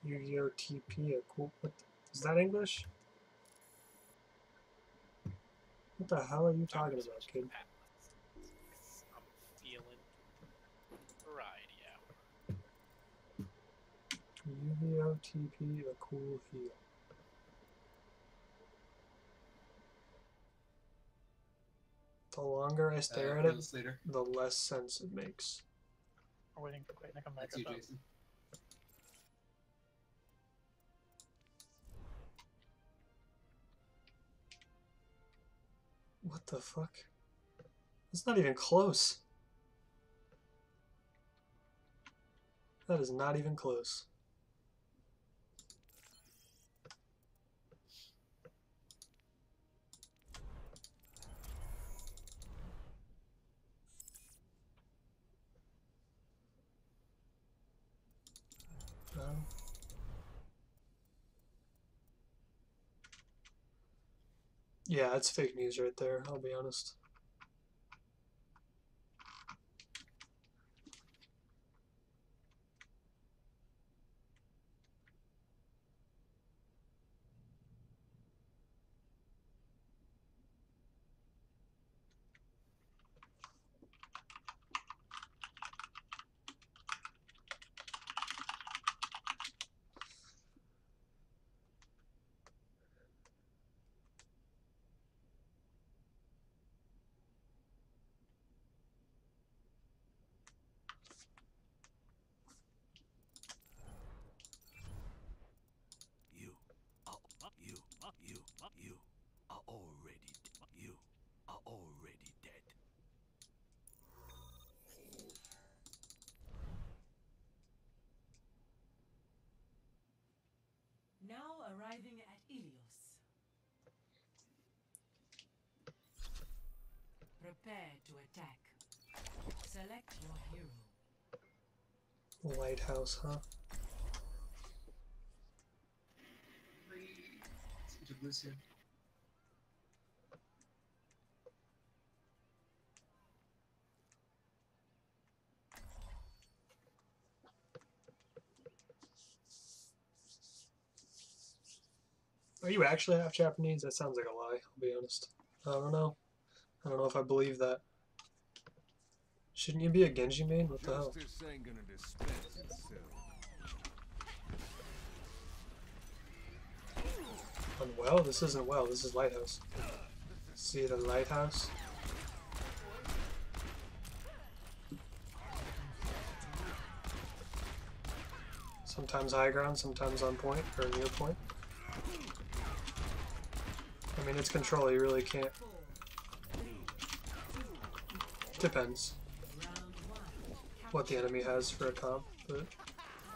G: Yu-Gi-Oh! TP, a cool. What is that English? What the hell are you talking about, kid?
B: I'm feeling variety out.
G: Yu-Gi-Oh! TP, a cool heal. The longer I stare at it, the less sense it makes.
A: We're waiting for Clayton to come back
J: That's you,
A: up.
J: Jason.
G: What the fuck? It's not even close. That is not even close. Yeah, it's fake news right there, I'll be honest.
I: You are already dead.
C: Now arriving at Ilios. Prepare to attack. Select your hero.
G: Lighthouse, huh?
J: Lucia.
G: Are you actually half Japanese? That sounds like a lie, I'll be honest. I don't know. I don't know if I believe that. Shouldn't you be a Genji main? What the hell?
I: Justice ain't gonna dispense itself.
G: Unwell? This isn't well, this is Lighthouse. See the Lighthouse? Sometimes high ground, sometimes on point, or near point. I mean, it's control, you really can't. Depends what the enemy has for a comp, but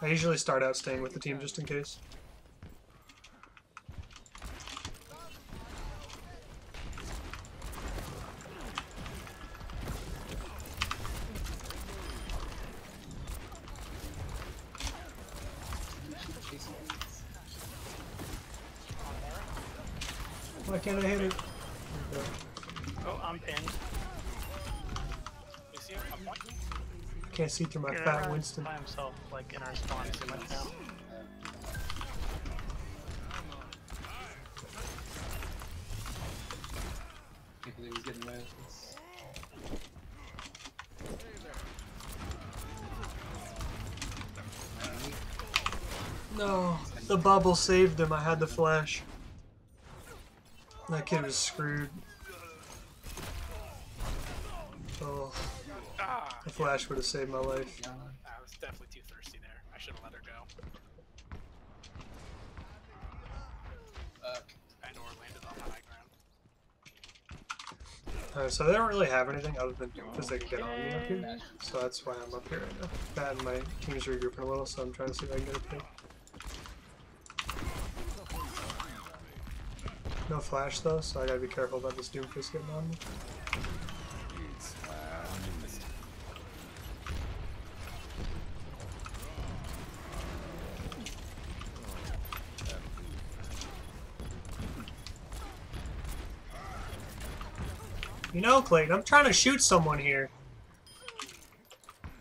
G: I usually start out staying with the team just in case. Why can't I hit it? Okay.
A: Oh, I'm pinned.
B: You see him? On point?
G: Can't see through my
A: Garrett
G: fat
A: runs
G: Winston.
A: by himself, like in our spawn too much now.
J: Can't believe he's getting away with this.
G: No, the bubble saved him. I had the flash. That kid was screwed. Oh, the flash would have saved my life.
B: I was definitely too thirsty there. I should have let her go. I know her landed on the high ground.
G: Alright, so they don't really have anything other than because they can get on me up here. So that's why I'm up here right now. That and my team's regrouping a little, so I'm trying to see if I can get a pick. No flash though, so I gotta be careful about this Doomfist getting on me. You know, Clayton, I'm trying to shoot someone here.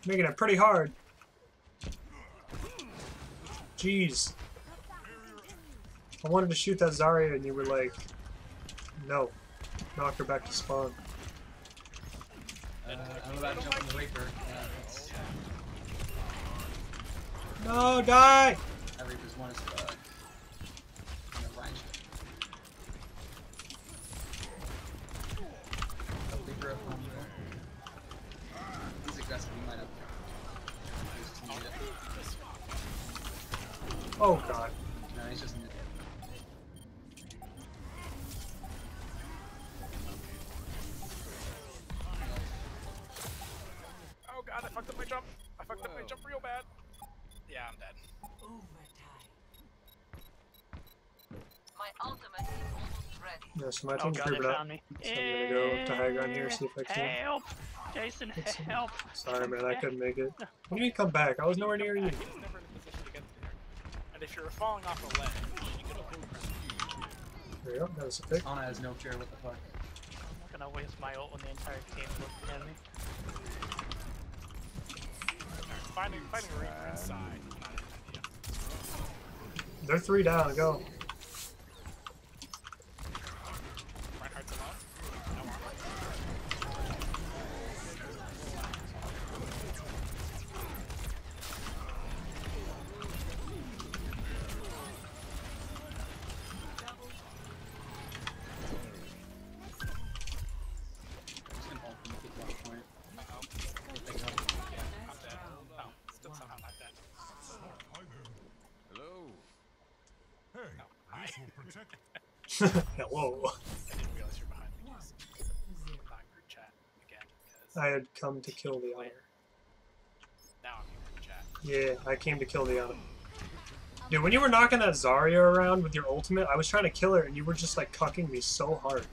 G: Making it pretty hard. Jeez. I wanted to shoot that Zarya and you were like, no. Knock her back to spawn.
J: I'm about to jump on the Reaper.
G: No, die!
J: That Reaper's one is Ryan shit. Reaper up home there. He's aggressive, he might have.
G: Oh god.
J: No, he's just mid.
B: Oh god, I fucked up my jump. I fucked up my jump real bad. Yeah, I'm dead.
C: My ultimate is almost ready.
G: Yeah, so my
A: Oh
G: team's
A: god, they
G: grouping up.
A: found me.
G: So I'm gonna go up to high ground here, see if I can.
A: Help! Jason, help!
G: Sorry man, I couldn't make it. What do you mean come back? I was nowhere near you.
B: He was never in a position to get there. And if you were falling off a ledge, you could have
G: There you go, that was a pick.
J: Ana has no fear, what the fuck.
A: I'm not gonna waste my ult when the entire team's looking at me.
B: fighting a Reaper inside. Not an idea.
G: They're 3 down, go.
B: Reinhardt's alone. No armor.
J: Just gonna ultimate the flash point.
B: Uh-oh.
J: Take it up.
B: Yeah, I'm dead. Oh, still somehow not dead.
I: Hello. Hey,
B: Oh, hi.
I: this will protect.
G: Hello.
B: I didn't realize you're behind me. Not group chat again, because
G: I had come to kill the honor.
B: now I'm in group chat.
G: Yeah, I came to kill the honor. Dude, when you were knocking that Zarya around with your ultimate, I was trying to kill her and you were just like cucking me so hard.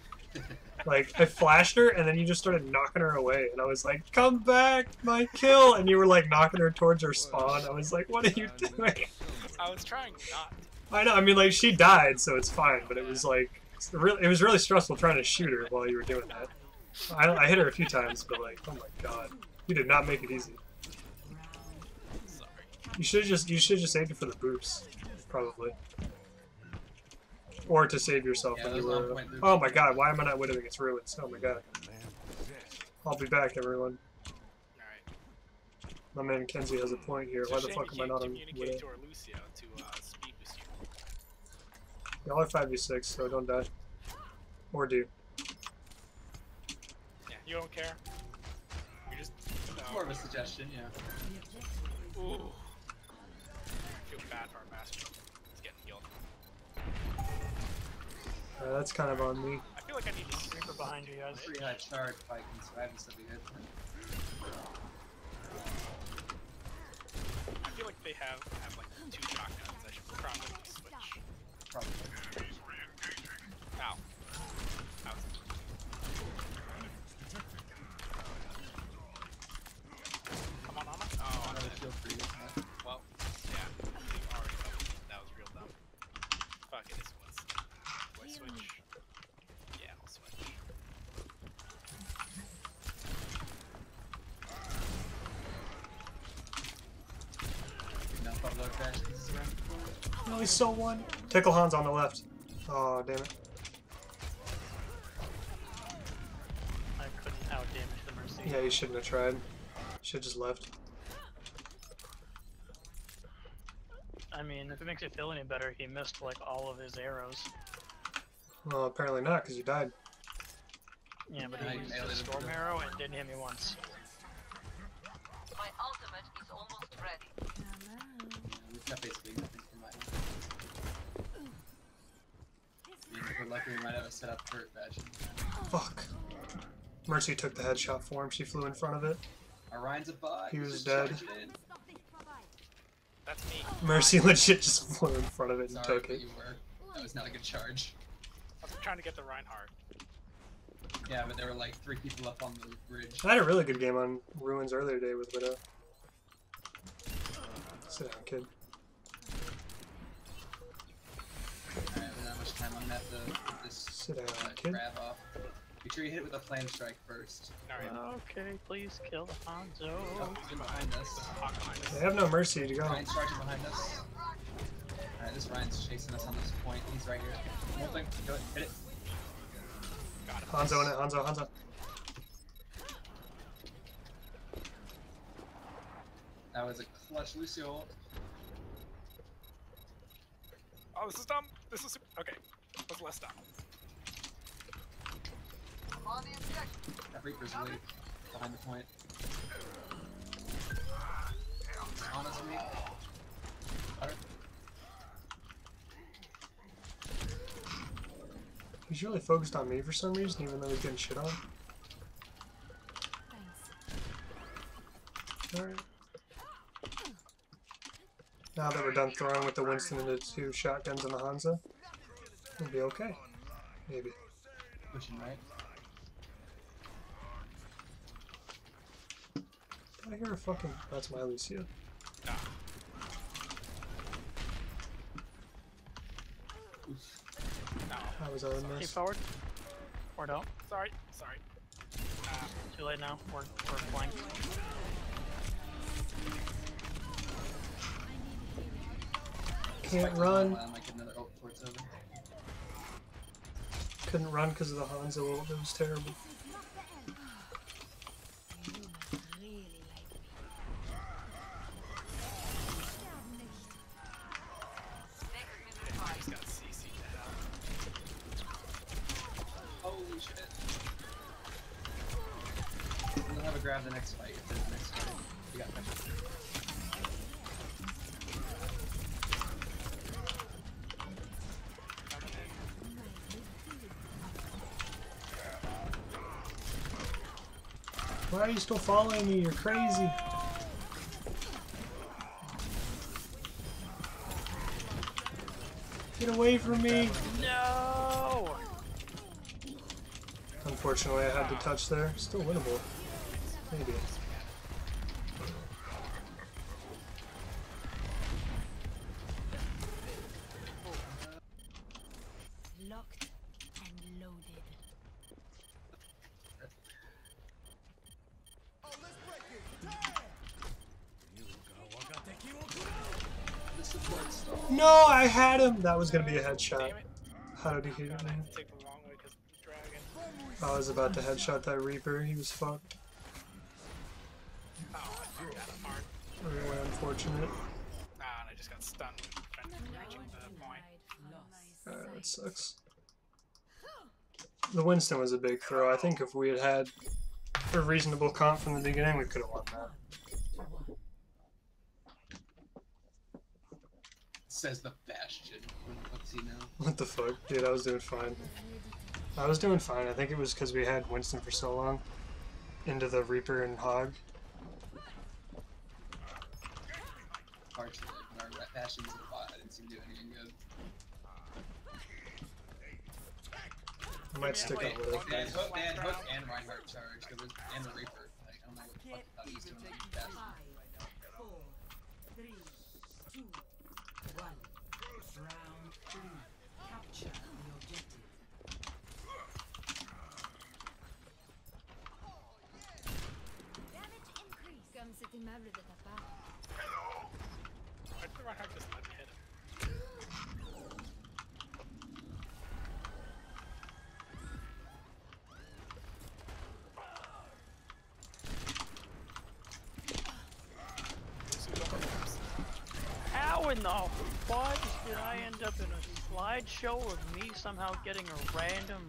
G: Like, I flashed her and then you just started knocking her away and I was like, come back, my kill! And you were like knocking her towards her spawn. I was like, what are you doing?
B: I was trying not to.
G: I know, I mean, like, she died, so it's fine, but it was like, it was really stressful trying to shoot her while you were doing that. I hit her a few times, but like, oh my god. You did not make it easy.
B: Sorry.
G: You should just saved it for the boops, probably. Or to save yourself
J: Yeah,
G: when you
J: those
G: were...
J: on-point boops.
G: Oh my god, why am I not widowing its ruins? Oh my god. I'll be back, everyone.
B: Alright.
G: My man Kenzie has a point here. Why the fuck am I not on
B: communicate
G: widow?
B: to our Lucio to speed boost you?
G: Y'all are 5v6, so don't die. Or do.
B: Yeah, you don't care. You just
J: More of a suggestion, yeah.
B: Ooh. I feel bad for our master. He's getting healed.
G: That's kind of on me.
B: I feel like I need to
A: Reaper behind you guys.
J: Pretty high charge Vikings, so I haven't said we hit them.
B: I feel like they have like 2 shotguns. I should probably switch.
J: Probably.
B: Ow. Ow. Come on, Anna. Oh, I'm
J: Another
B: dead.
J: shield for you.
B: Well, yeah. You already know. That was real dumb. Fuck it, this was. Do I switch? Yeah, I'll switch.
J: Bastions around the corner.
G: No, he's so one. Tickle Hans on the left. Oh, damn it.
A: I couldn't out damage the Mercy.
G: Yeah, you shouldn't have tried. Should just left.
A: I mean, if it makes you feel any better, he missed like all of his arrows.
G: Well, apparently not, because you died.
A: Yeah, but
J: Yeah,
A: he
J: you
A: used
J: nailed
A: a
J: it.
A: storm arrow and didn't hit me once.
K: My ultimate is almost ready.
J: We've got basically nothing for my I mean, if we're lucky, we might have a setup for Bastion.
G: Fuck. Mercy took the headshot for him. She flew in front of it.
J: Orion's a bot.
G: He
J: He's
G: was
J: just
G: dead.
J: charging in.
B: That's me.
G: Mercy legit just flew in front of it and
J: Sorry,
G: took
J: but
G: it.
J: you were. That was not a good charge.
B: I was trying to get the Reinhardt.
J: Yeah, but there were like 3 people up on the bridge.
G: I had a really good game on Ruins earlier today with Widow. Sit down, kid.
J: Alright, we don't have much time. I'm gonna have to put this
G: Sit down, kid.
J: grab off. Make sure you hit it with a flame strike first.
B: Alright.
A: Okay, please kill Hanzo.
J: Oh, he's in behind us.
B: Hawk behind us.
G: They have no mercy to go.
J: Ryan's charging behind us. Alright, this Ryan's chasing us on this point. He's right here. One thing. Do it. Hit it.
B: Got him.
G: Hanzo in it, Hanzo.
J: That was a clutch Lucio.
B: Oh, this is dumb. This is okay. What's less dumb?
K: On the inspection.
J: That Reaper's really behind the point. On us, me. Got it.
G: He's really focused on me for some reason, even though he's getting shit on. Alright. Now that we're done throwing with the Winston and the 2 shotguns and the Hanzo, we'll be okay. Maybe.
J: Pushing right.
G: Did I hear a fucking... That's my Lucia.
J: Oof.
B: No.
G: How was I in
A: Keep
G: this?
A: forward. Or don't.
B: Sorry.
A: Too late now. We're flanked.
G: Can't
J: Spike
G: run.
J: I might get another ult before it's over.
G: Couldn't run because of the Hanzo ult. It was terrible.
B: I just got CC'd to hell.
J: Holy shit. We'll have a grab the next fight. If there's the next fight. We got pressure.
G: Why are you still following me? You're crazy. Get away from me.
A: No!
G: Unfortunately, I had to touch there. Still winnable. Maybe.
D: Locked and loaded.
J: The support stall.
G: No, I had him. That was gonna be a headshot.
B: Damn it.
G: How did he hit
B: God, I
G: me?
B: had to take the long way because of the dragon.
G: I was about to headshot that Reaper. He was fucked.
B: Oh, I forgot I'm hard.
G: Really unfortunate.
B: Ah, and I just got stunned when reaching the point.
G: Alright, that sucks. The Winston was a big throw. I think if we had had a reasonable comp from the beginning, we could have won that.
J: Says the Bastion. What's he know?
G: What the fuck? Dude, I was doing fine. I was doing fine. I think it was because we had Winston for so long. Into the Reaper and Hog.
J: Partially. When our Bastion's in the bot, I didn't see him do anything good.
G: I might stick
B: wait,
G: up with it.
J: They had Hook and Reinhardt charged. There was, and the Reaper. Like, I don't know what the fuck I thought he was doing with the Bastion.
C: 5, 4, 3, 2, 1. Round 3. Capture the objective.
E: Damage increase. Comme cet aimable de ta part.
B: Why did the Reinhardt
A: How in the fuck did I end up in a slideshow of me somehow getting a random...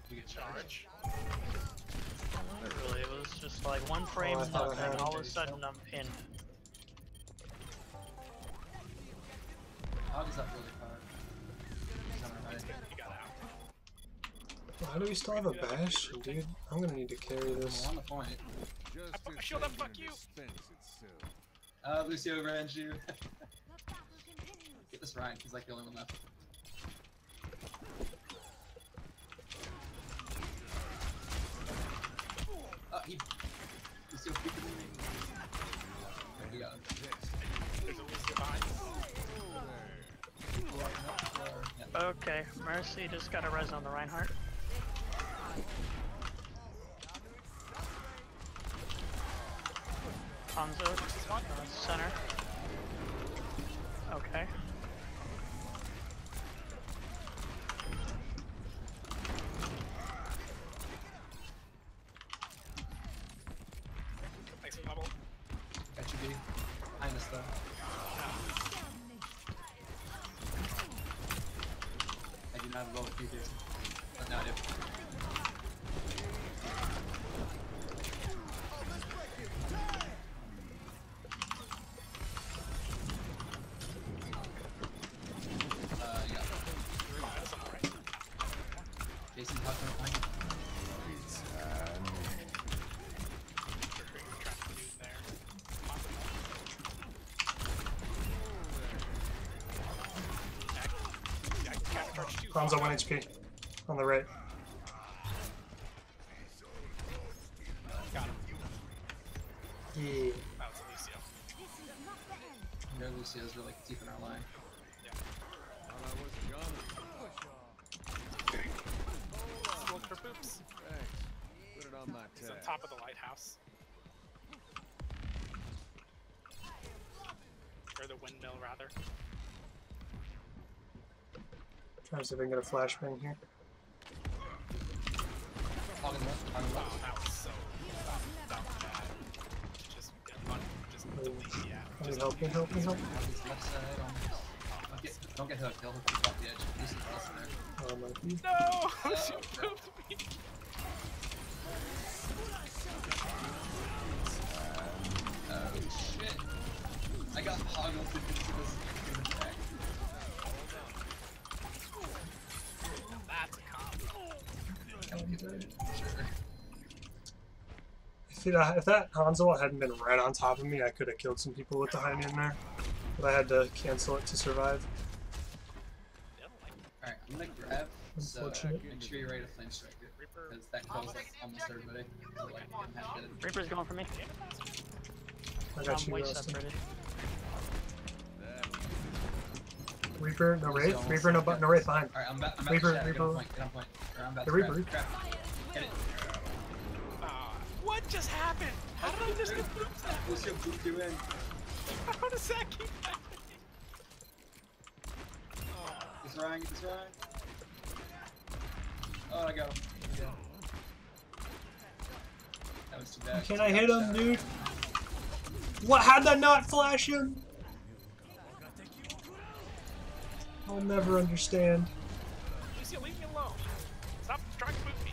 B: You get charged.
A: Not really, it was just like one frame
G: I thought I
A: nothing,
G: had
A: all of a
J: it.
A: sudden I'm pinned.
J: How does that really hard?
B: You got out.
G: Why do we still have a bash? Dude, I'm gonna need to carry this.
J: On the point.
B: I put my shield up, fuck you!
J: Lucio ran you. Get this Ryan, he's like the only one left. He... Lucio peeked at me. We got him.
B: There's a Lucio behind.
A: Okay, Mercy just got a res on the Reinhardt. Hanzo, center. Okay.
B: Thanks for the bubble.
J: Got you, B. Behind us, though. I do not have a level 3 Jason. But now I do. Yeah. Jason, how can I find you?
G: Hanzo 1 HP. On the right.
B: Got him.
G: Yeah.
B: That was Lucio.
J: Their Lucio's really deep in our line.
B: Look for boops.
H: Put it on my
B: He's on
H: tab.
B: top of the lighthouse. Or the windmill, rather.
G: Trying to see if I can get a flashbang here.
J: Hogging left, hogging
B: Oh,
J: left.
B: that was so that was bad. Just delete the app.
G: Help me, help me, help me.
J: He's left side on. Don't get hooked, he'll hook you off the edge. Lucy's close in there.
G: Oh, my feet.
B: No! She pooped me!
J: Oh shit. I got hoggled into this attack.
B: That's a combo.
J: Sure.
G: If that Hanzo hadn't been right on top of me, I could have killed some people with the high noon there. But I had to cancel it to survive.
J: Alright, I'm gonna grab, so
G: Unfortunate.
J: make sure you're ready to flame strike it. Because that kills like almost everybody. So, like, I'm half dead.
A: Reaper's going for me.
G: I got
A: I'm
G: you,
A: way
G: Austin.
A: separated.
G: Reaper, no Wraith. Reaper, no Wraith behind.
J: Alright, I'm about
G: Reaper,
J: to chat. Get
G: Reaper.
J: on point, get on point. Or I'm about
G: The
J: to
G: Reaper.
J: grab. Get it.
B: What just happened? How did I just get booped that?
J: Lucio booped you in.
B: How does that keep happening?
J: Get this Ryan, get this Ryan. Oh, I got him. Yeah. That was too bad.
G: Can I hit him, dude? What? How'd that not flash him? I'll never understand.
B: Lucio, leave me alone. Stop trying to boop me.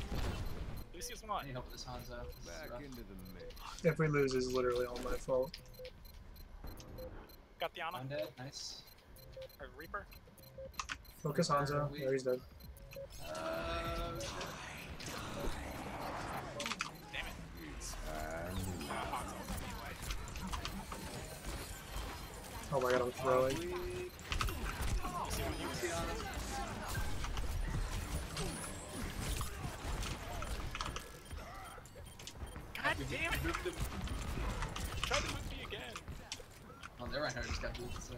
B: Lucio's
J: I
B: one.
J: need help with this Hanzo.
H: Back into the mix.
G: If we lose, it's literally all my fault.
B: Got the Ana.
J: I'm dead, nice.
B: Or Reaper.
G: Focus Hanzo. Oh, he's dead.
B: Damn it.
G: Oh my god, I'm throwing.
B: God damn it! Try to move me again.
J: Oh, their Reinhardt just got booped, so.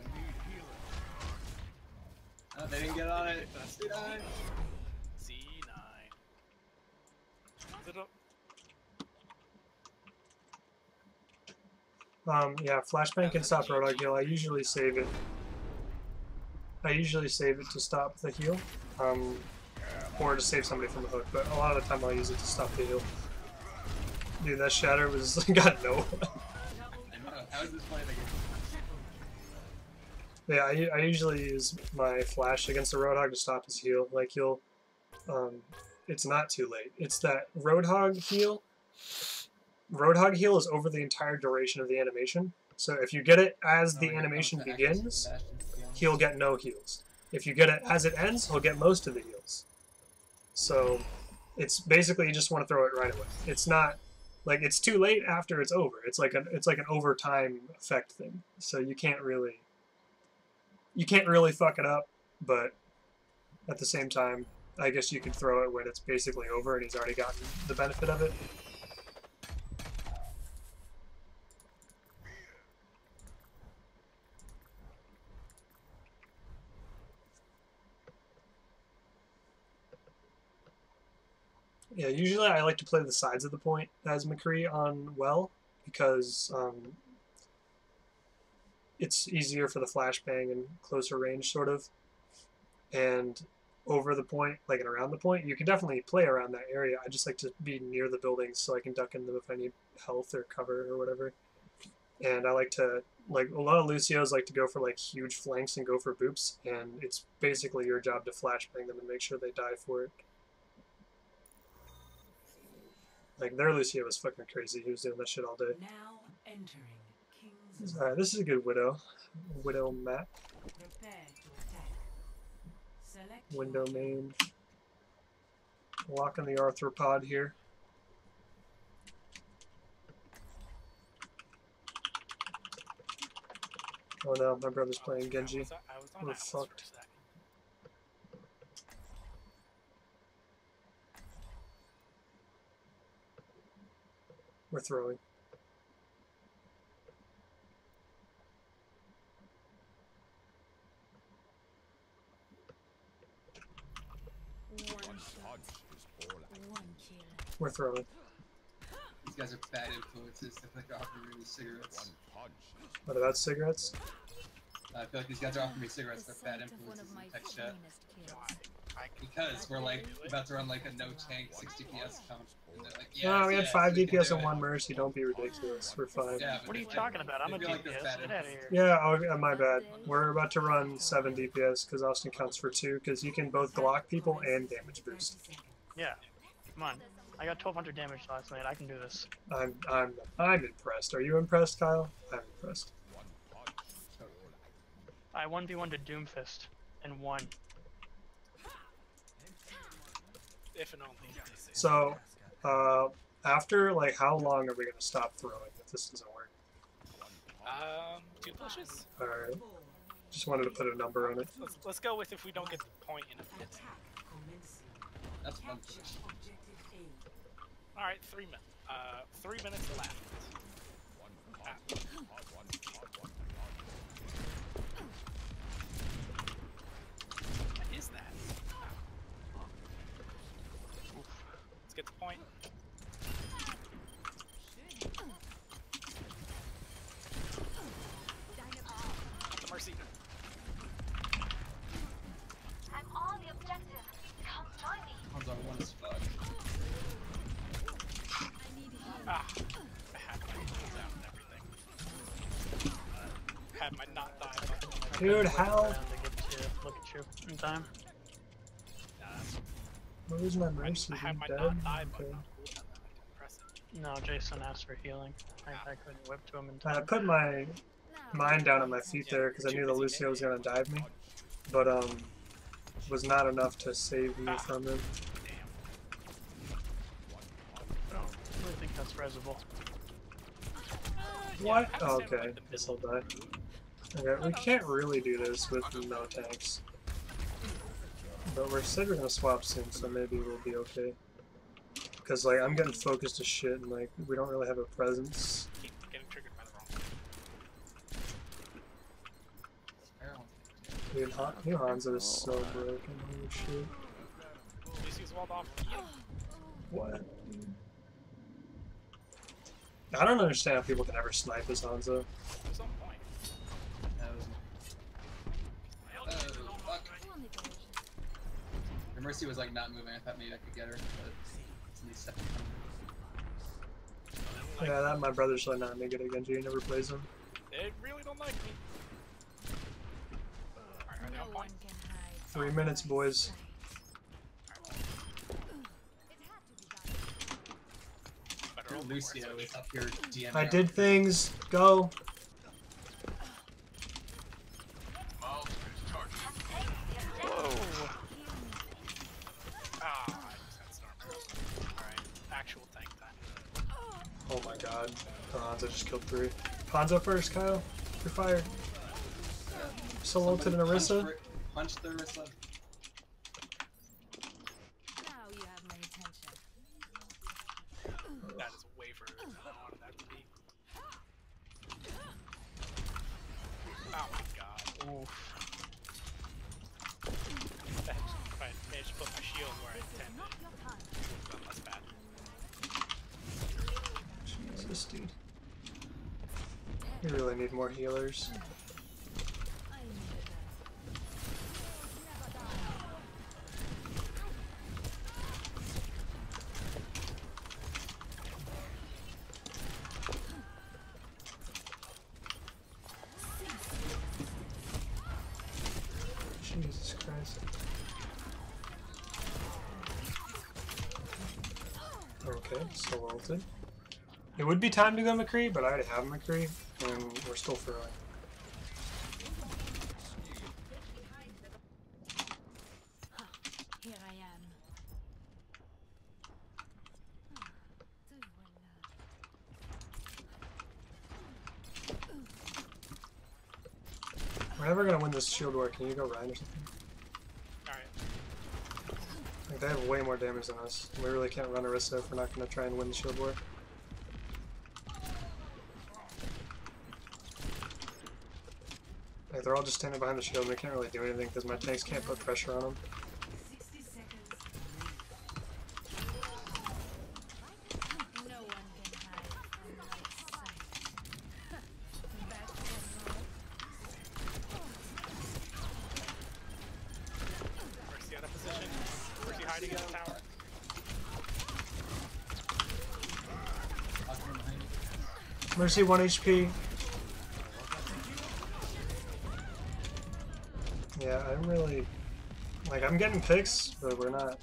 J: Oh, they didn't get on it. C9.
B: C9. Is it a
G: Yeah, flashbang can stop Roadhog heal. I usually save it. To stop the heal, or to save somebody from a hook. But a lot of the time, I'll use it to stop the heal. Dude, that shatter was got no.
J: How is this playing again?
G: Yeah, I usually use my flash against the Roadhog to stop his heal. Like you'll, it's not too late. It's that Roadhog heal. Roadhog heal is over the entire duration of the animation. So if you get it as the animation begins, he'll get no heals. If you get it as it ends, he'll get most of the heals. So it's basically you just want to throw it right away. It's not like it's too late after it's over. It's like an overtime effect thing. So you can't really fuck it up, but at the same time, I guess you could throw it when it's basically over and he's already gotten the benefit of it. Yeah, usually I like to play the sides of the point as McCree on well, because it's easier for the flashbang and closer range, sort of. And over the point, like and around the point, you can definitely play around that area. I just like to be near the buildings so I can duck in them if I need health or cover or whatever. And I like to, like, a lot of Lucios like to go for like huge flanks and go for boops, and it's basically your job to flashbang them and make sure they die for it. Like, their Lucio was fucking crazy. He was doing that shit all day.
C: Now entering King's
G: Alright, this is a good Widow. Widow map.
C: Prepare to attack. Select
G: Window main. Locking the arthropod here. Oh no, my brother's playing Genji. We're fucked. We're throwing. We're throwing.
J: These guys are bad influences. They like offering me cigarettes.
G: What about cigarettes?
J: I feel like these guys are offering me cigarettes. They're bad influences in text chat. Because we're like about to run like a no tank 60 PS count. And they're like, yeah,
G: No, we had 5 DPS and 1 Mercy. Don't be ridiculous. We're fine.
J: Yeah,
A: What are you talking about? I'm a DPS.
J: like
A: Get out of here.
G: Yeah, oh, my bad. We're about to run 7 DPS because Austin counts for 2 because you can both Glock people and damage boost.
A: Yeah. Come on. I got 1200 damage last night. I can do this.
G: I'm impressed. Are you impressed, Kyle? I'm impressed.
A: I 1v1 to Doomfist and won.
B: If and only.
G: So, after, like, how long are we going to stop throwing if this doesn't work?
B: 2 pushes?
G: Alright. Just wanted to put a number on it.
B: Let's go with if we don't get the point in a bit.
J: That's one push.
B: Alright, 3 minutes. 3 minutes left. What is that? Let's get the point. The Mercy.
K: I'm on the objective. Come join me.
J: Comes on one spot.
B: Ah, I had my heals out and everything. Had my not die button.
G: Dude, how?
A: To get to look at you in time.
G: Where's my Mercy?
B: I had my
G: Dead?
B: not die button
G: Okay.
B: on cooldown. I can press it.
A: No, Jason asked for healing. I couldn't whip to him in time.
G: I put my mine down on my feet there because I knew the Lucio was going to dive me. But, was not enough to save me from him.
A: I don't really think that's resable.
G: What? Oh, okay, guess I'll die. Okay, we can't really do this with no tanks. But we said we're gonna swap soon, so maybe we'll be okay. Because, like, I'm getting focused as shit, and, like, we don't really have a presence.
B: Keep getting triggered by the wrong
G: Dude, new Hanzo is so broken, holy shit.
B: Lucy's walled off.
G: What? I don't understand how people can ever snipe as Hanzo.
B: There's some point.
J: Fuck. Her Mercy was like not moving. I thought maybe I could get her, but it's in the second one.
G: Yeah, that my brother's really not any good at Genji. He never plays him.
B: They really don't like me. on point.
G: 3 minutes, boys.
B: Better old
J: Lucio is up here DMing.
G: I did things. Go.
A: Whoa.
B: Ah, I just had storm. Alright, actual tank time.
G: Oh my god. Hanzo just killed 3. Hanzo first, Kyle. You're fired. Solo to Narissa.
J: Punch the Narissa.
D: Now you have my attention.
B: That is way further than I wanted that to be. Oh my god.
A: Oof.
B: If I managed to put my shield where I intended, it would have been less bad.
G: Jesus, dude. We really need more healers. Jesus Christ. Okay, still ulted. It would be time to go McCree, but I already have McCree, and we're still throwing.
D: Here I am.
G: We're never gonna win this shield war. Can you go Ryan or something?
B: Alright.
G: Like, they have way more damage than us. We really can't run Orisa if we're not gonna try and win the shield war. Like, they're all just standing behind the shield and they can't really do anything because my tanks can't put pressure on them.
C: 60 seconds.
D: No one can hide from my sight. Back to
B: Mercy out of position. Mercy hiding in the tower.
G: Mercy 1 HP. Yeah, I'm really... Like, I'm getting picks, but we're not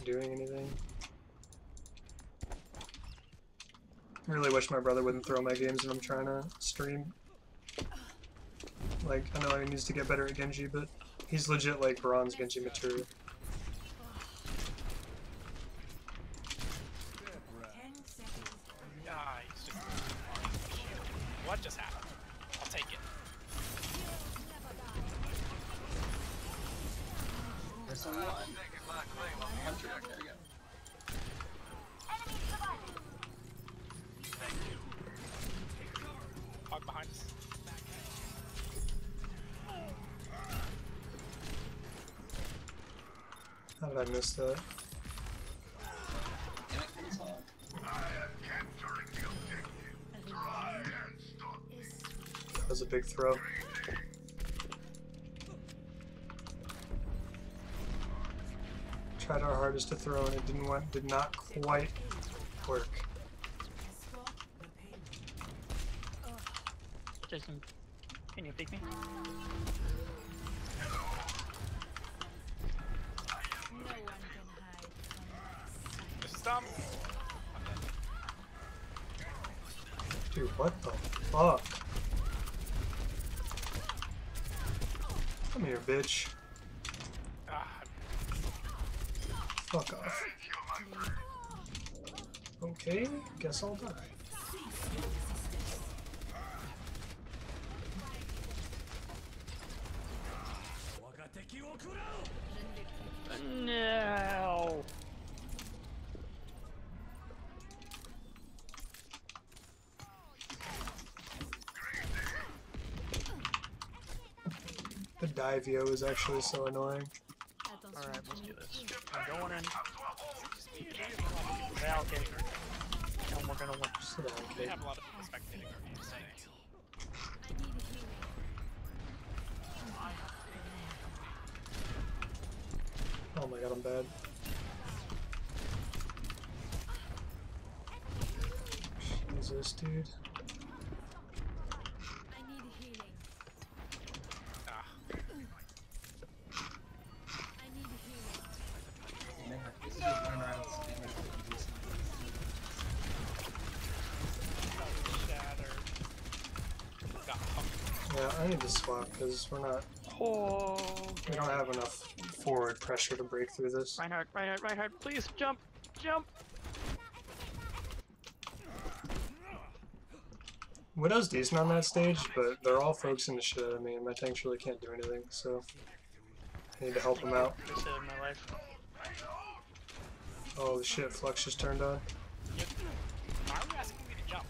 G: doing anything. I really wish my brother wouldn't throw my games when I'm trying to stream. Like, I know he needs to get better at Genji, but he's legit, like, bronze Genji material.
C: 10 seconds.
B: Ah, he's just... What just happened? I'll take it.
J: There's someone. Hunter, there you go.
B: Hog behind us.
G: How did I miss that?
J: Damn it, Ken's hog.
F: I am capturing the objective. Try and stop me.
G: That was a big throw. Tried our hardest to throw and it did not quite work.
C: Escort the payload.
A: Jason, can you pick me?
D: no one can hide from my sight.
B: This is dumb.
G: Dude, what the fuck? Come here, bitch.
B: Ah,
G: Fuck off. Okay, guess I'll die.
A: No.
G: The Divio is actually so annoying.
A: Alright, let's do this. I'm going in. Valkyrie. And we're gonna win.
G: Sit down,
B: they
G: kid.
B: have a lot of people spectating our games today.
G: Oh my god, I'm bad. Jesus, dude.
D: I need healing.
B: Ah.
G: Yeah, I need to swap because we're not.
A: Oh.
G: We don't have enough forward pressure to break through this.
A: Reinhardt, please jump, jump.
G: Widow's decent on that stage, but they're all focusing the shit out of me, and my tanks really can't do anything. So I need to help them out.
A: Just saved my life.
G: Oh shit! Flux just turned on.
B: Yep. Why are you asking me to jump?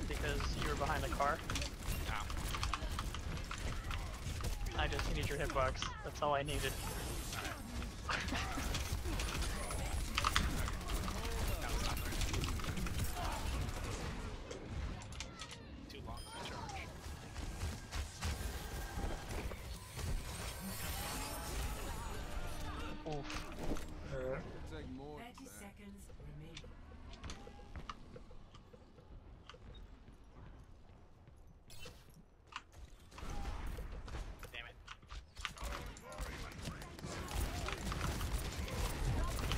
A: Because you were behind the car.
B: No.
A: I just needed your hitbox. That's all I needed.
B: Too long for the charge.
A: Oof.
G: Alright.
C: 30 seconds remaining.
B: Damn it.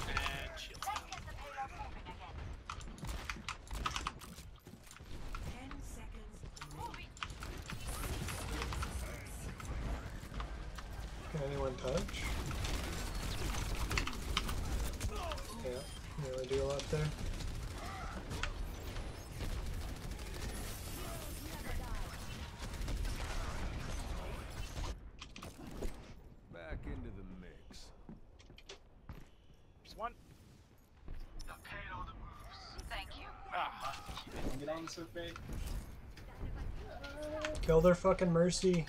B: And shield.
K: Let's get the payload moving again.
C: 10 seconds remaining.
G: Can anyone touch? Yeah, really do a lot there.
I: Back into the mix.
B: There's one.
F: The payload moves.
K: Thank you.
B: Ah.
J: Don't get on the survey.
G: Kill their fucking Mercy.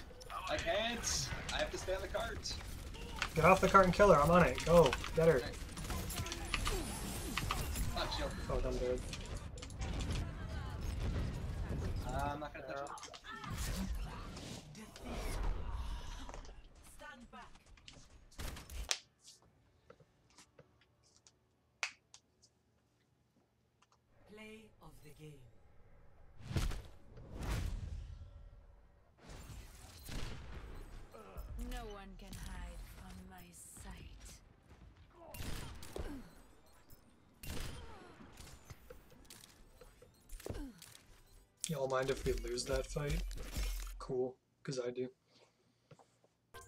J: I can't. I have to stay on the cart.
G: Get off the cart and kill her. I'm on it. Go. Get her.
J: Fuck, shield.
G: Oh, I'm dead.
J: I'm not gonna touch it.
C: Stand back. Play of the game.
D: No one can hide from my sight.
G: Y'all mind if we lose that fight? Cool, because I do. I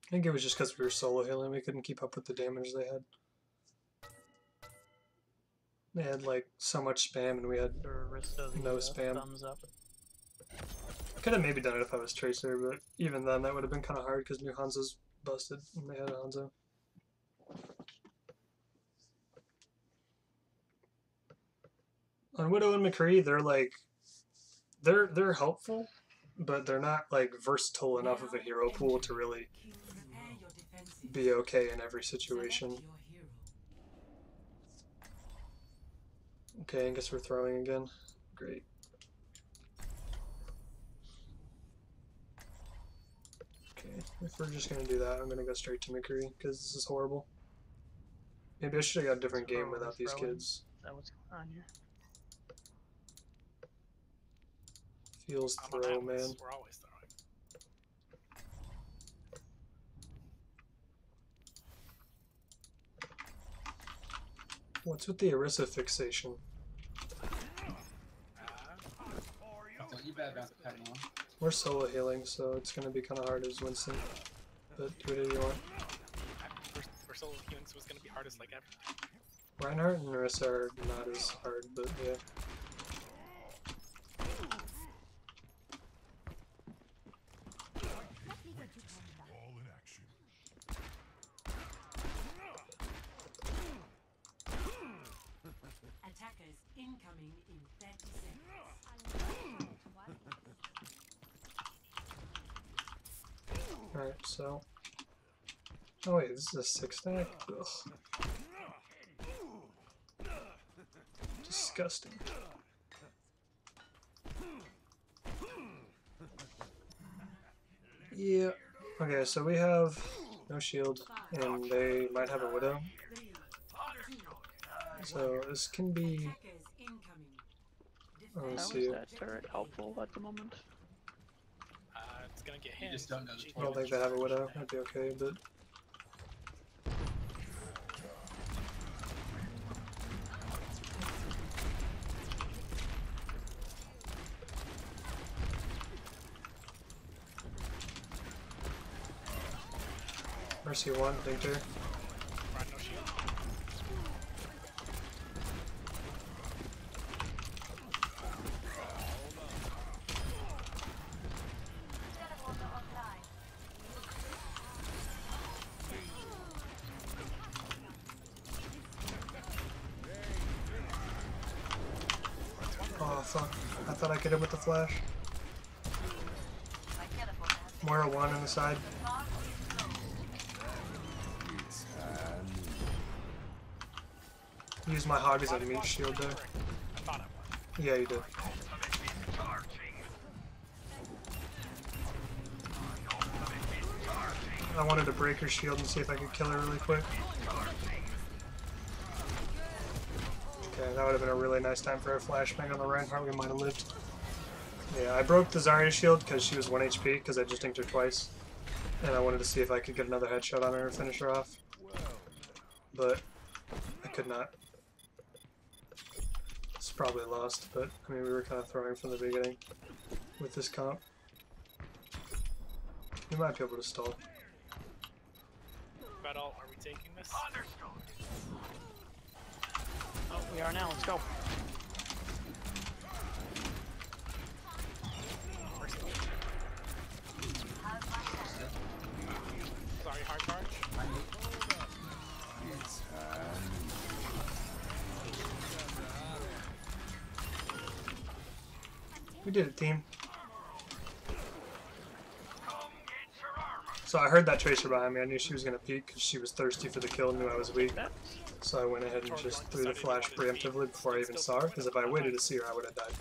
G: think it was just because we were solo healing, we couldn't keep up with the damage they had. They had like so much spam and we had
A: The wrist of the
G: no spam.
A: thumbs up.
G: Could have maybe done it if I was Tracer, but even then that would have been kind of hard because new Hanzo's busted and they had a Hanzo. On Widow and McCree, they're like, they're helpful, but they're not like versatile enough of a hero pool to really
C: Prepare your defenses.
G: be okay in every situation.
C: Select your hero.
G: Okay, I guess we're throwing again. Great. Okay, if we're just gonna do that, I'm gonna go straight to McCree because this is horrible. Maybe I should have got a different game without these
A: Throwing.
G: kids.
A: Is that what's going on here?
G: Feels
B: I'm on
G: throw,
B: Atlas.
G: man.
B: We're always throwing.
G: What's with the Orisa fixation?
J: Don't you bad about the pen on.
G: We're solo healing, so it's gonna be kind of hard as Winston. But do whatever you want.
B: For solo healing, so it's gonna be hardest like ever.
G: Reinhardt and Orisa are not as hard, but yeah.
I: All in action.
C: Attackers incoming in 30 seconds.
G: Alright, so. Oh wait, this is a 6-stack? Ugh. Disgusting. Yeah. Okay, so we have no shield, and they might have a Widow. So this can be.
C: Attackers incoming.
G: Oh, let's
A: How
G: see.
A: is that turret helpful at the moment?
B: It's gonna get
J: You
B: hit.
J: just don't know the
G: I don't think they have a Widow. That'd be okay, but. RC1, Victor.
B: Right, no shield.
G: Oh fuck. I thought I could hit him with the flash. Moira 1 on the side. Use my hog as a meat shield there.
B: I thought I was.
G: Yeah, you did. I wanted to break her shield and see if I could kill her really quick. Okay, that would have been a really nice time for a flashbang on the Reinhardt. We might have lived. Yeah, I broke the Zarya shield because she was 1 HP because I just inked her twice. And I wanted to see if I could get another headshot on her and finish her off. But I could not. It's probably lost, but I mean, we were kind of throwing from the beginning with this comp. We might be able to stall.
B: Battle, are we taking this?
A: Oh, we are now. Let's go.
B: Sorry, hard charge.
G: We did it, team. So I heard that Tracer behind me. I knew she was going to peek because she was thirsty for the kill and knew I was weak. So I went ahead and just threw the flash preemptively before I even saw her, because if I waited to see her, I would have died.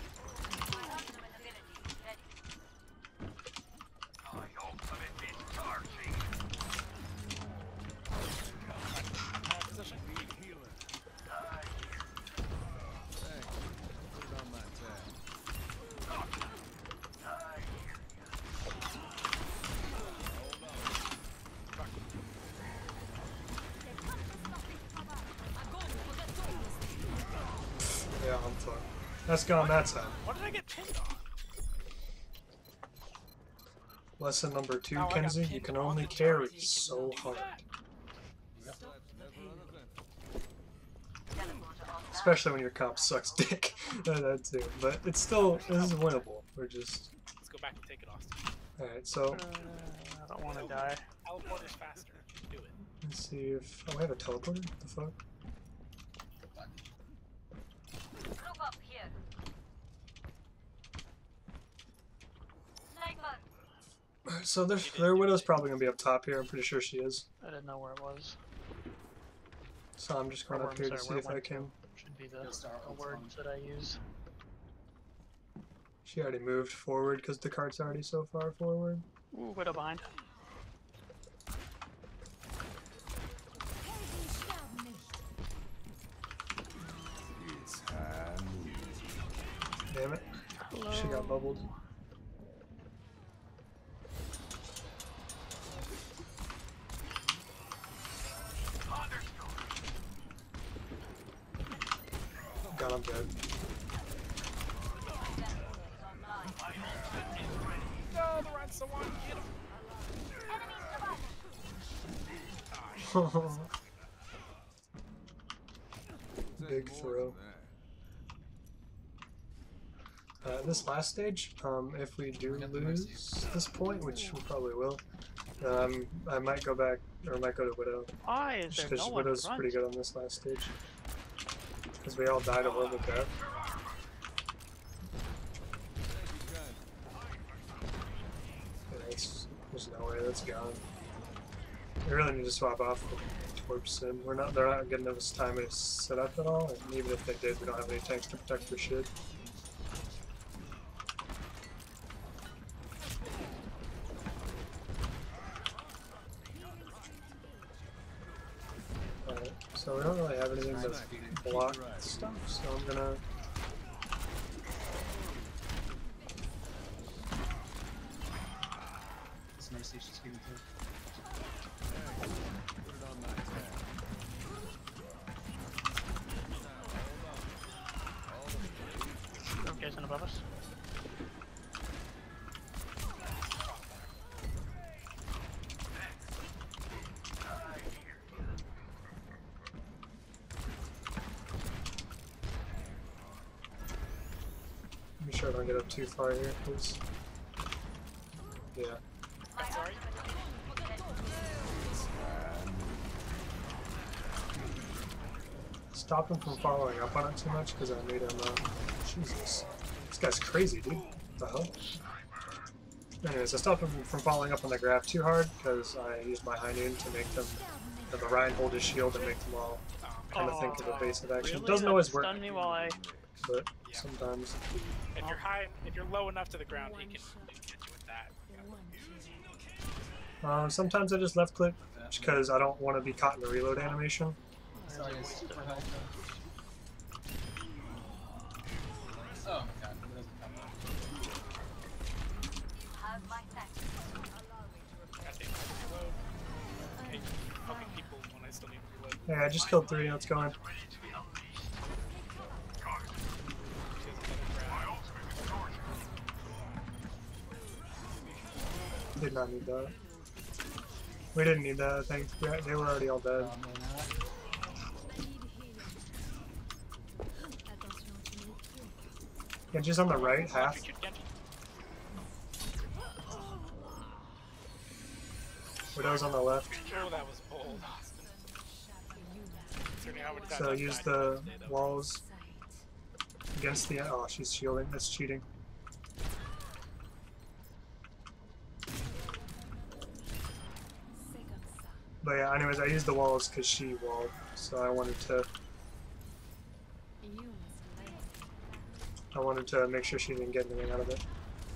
G: Yeah, I'm fucked. That's gone that time.
B: What did I get pinned on?
G: Lesson number 2,
B: Oh, I got
G: Kenzie, you
B: pinned
G: can
B: on
G: only
B: the
G: carry
B: target.
G: so hard. Especially when your comp sucks dick. That too. But it's still, this is winnable. We're just...
B: Let's go back and take it, Austin.
G: Alright, so...
A: I don't want to die.
B: Teleport is faster. Do it.
G: Let's see if... Oh, I have a teleporter? What the fuck?
K: Group up here. Sniper.
G: Alright, so their Widow's probably going to be up top here. I'm pretty sure she is.
A: I didn't know where it was.
G: So I'm just going
A: Or
G: up here to
A: I'm
G: see
A: sorry,
G: if
A: where
G: I
A: it
G: can...
A: went to. Should be the words that I use.
G: She already moved forward because the cart's already so far forward.
A: Ooh, Widow behind.
G: Damn it.
A: Hello.
G: She got bubbled. God, I'm dead.
B: No, the rat's the one. Get him.
G: Big throw. This last stage, if we do lose this point, which we probably will, I might go back, or I might go to Widow.
A: Why is there
G: Because
A: no one
G: Widow's
A: front?
G: pretty good on this last stage. Because we all died a horrible death. There's no way that's gone. We really need to swap off the Torp Sim. They're not getting us time to set up at all, and even if they did, we don't have any tanks to protect their shit. Alright, so we don't really have anything to block stuff, so I'm gonna...
J: This Mercy just giving to.
A: Okay, it's above us.
G: sure I don't get up too far here, please. Yeah.
B: That's alright.
G: Stop him from following up on it too much because I made him. Jesus. This guy's crazy, dude. What the hell? Anyways, I stopped him from following up on the graph too hard because I used my high noon to make them. The Ryan hold his shield and make them all kind of think of evasive action.
A: Really?
G: It doesn't always work,
A: Stun me while I...
G: but sometimes.
B: If you're low enough to the ground, he can get you with that.
G: Sometimes I just left click because I don't want to be caught in the reload animation.
J: Sorry, it's super helpful. Oh my god, it doesn't come up.
K: How's my thanks?
B: God damn, I reload. Hey, helping people when I still need to reload.
G: Yeah, I just killed 3. Let's go in. Did not need that. We didn't need that, I think. Yeah, they were already all dead. Genji's on the right, half. Widow's on the left.
B: Oh, that was bold, Austin.
G: So use the walls against the... Oh, she's shielding. That's cheating. But yeah, anyways, I used the walls because she walled, so I wanted to make sure she didn't get anything out of it.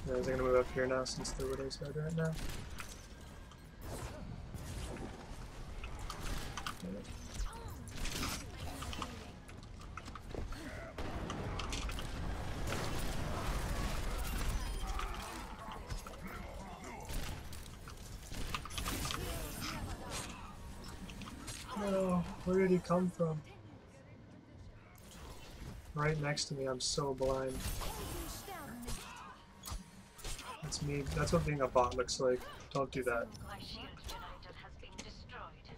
G: Anyways, I'm gonna move up here now since the Widow's dead right now. No, where did he come from? Right next to me, I'm so blind. That's me. That's what being a bot looks like. Don't do that.
K: My shield generator has been destroyed.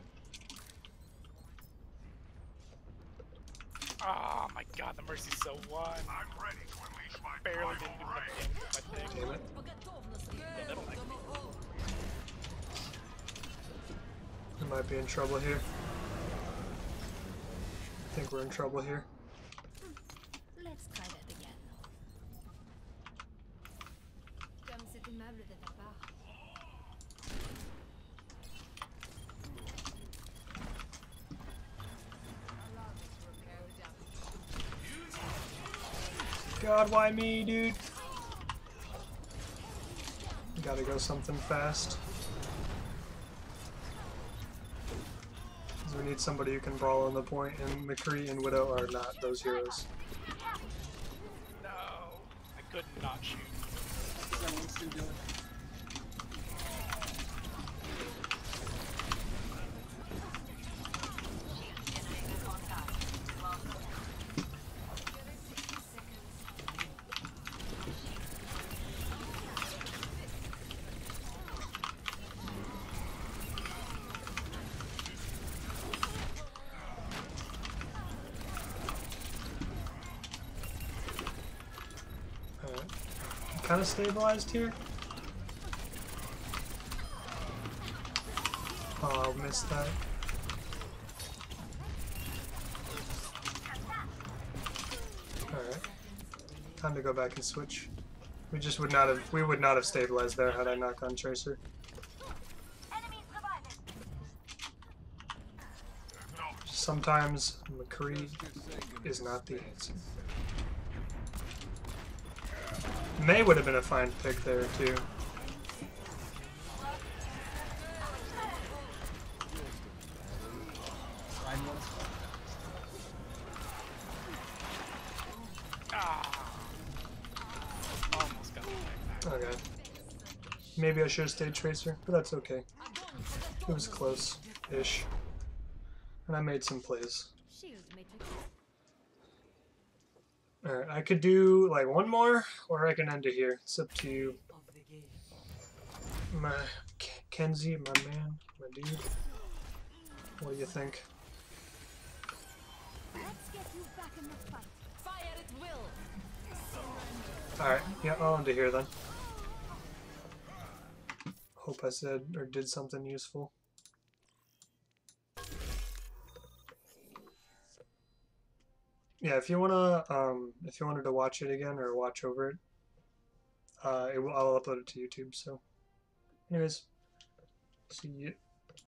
B: Oh my god, the Mercy's so won.
F: I'm ready to unleash my
B: Barely didn't do enough damage with my thing.
G: Damn it.
B: Yeah, they don't like me.
G: We might be in trouble here. I think we're in trouble here.
E: Let's try that again. Comme c'est aimable de ta part.
G: God, why me, dude? Gotta go something fast. 'Cause we need somebody who can brawl on the point, and McCree and Widow are not those heroes.
B: No, I could not shoot.
J: Someone's still doing it.
G: Kind of stabilized here. Oh, I missed that. Alright. Time to go back and switch. We just would not have stabilized there had I not gone Tracer. Sometimes McCree is not the answer. May would have been a fine pick there too.
B: Almost got the
G: Okay. Maybe I should have stayed Tracer, but that's okay. It was close-ish. And I made some plays. Alright, I could do like one more, or I can end it here. It's up to you. My Kenzie, my man, my dude. What do you think?
E: Let's get you back in the fight. Fire at will.
G: Alright, yeah, I'll end it here then. Hope I said or did something useful. Yeah, if you wanna, if you wanted to watch it again or watch over it, I'll upload it to YouTube. So, anyways, see you.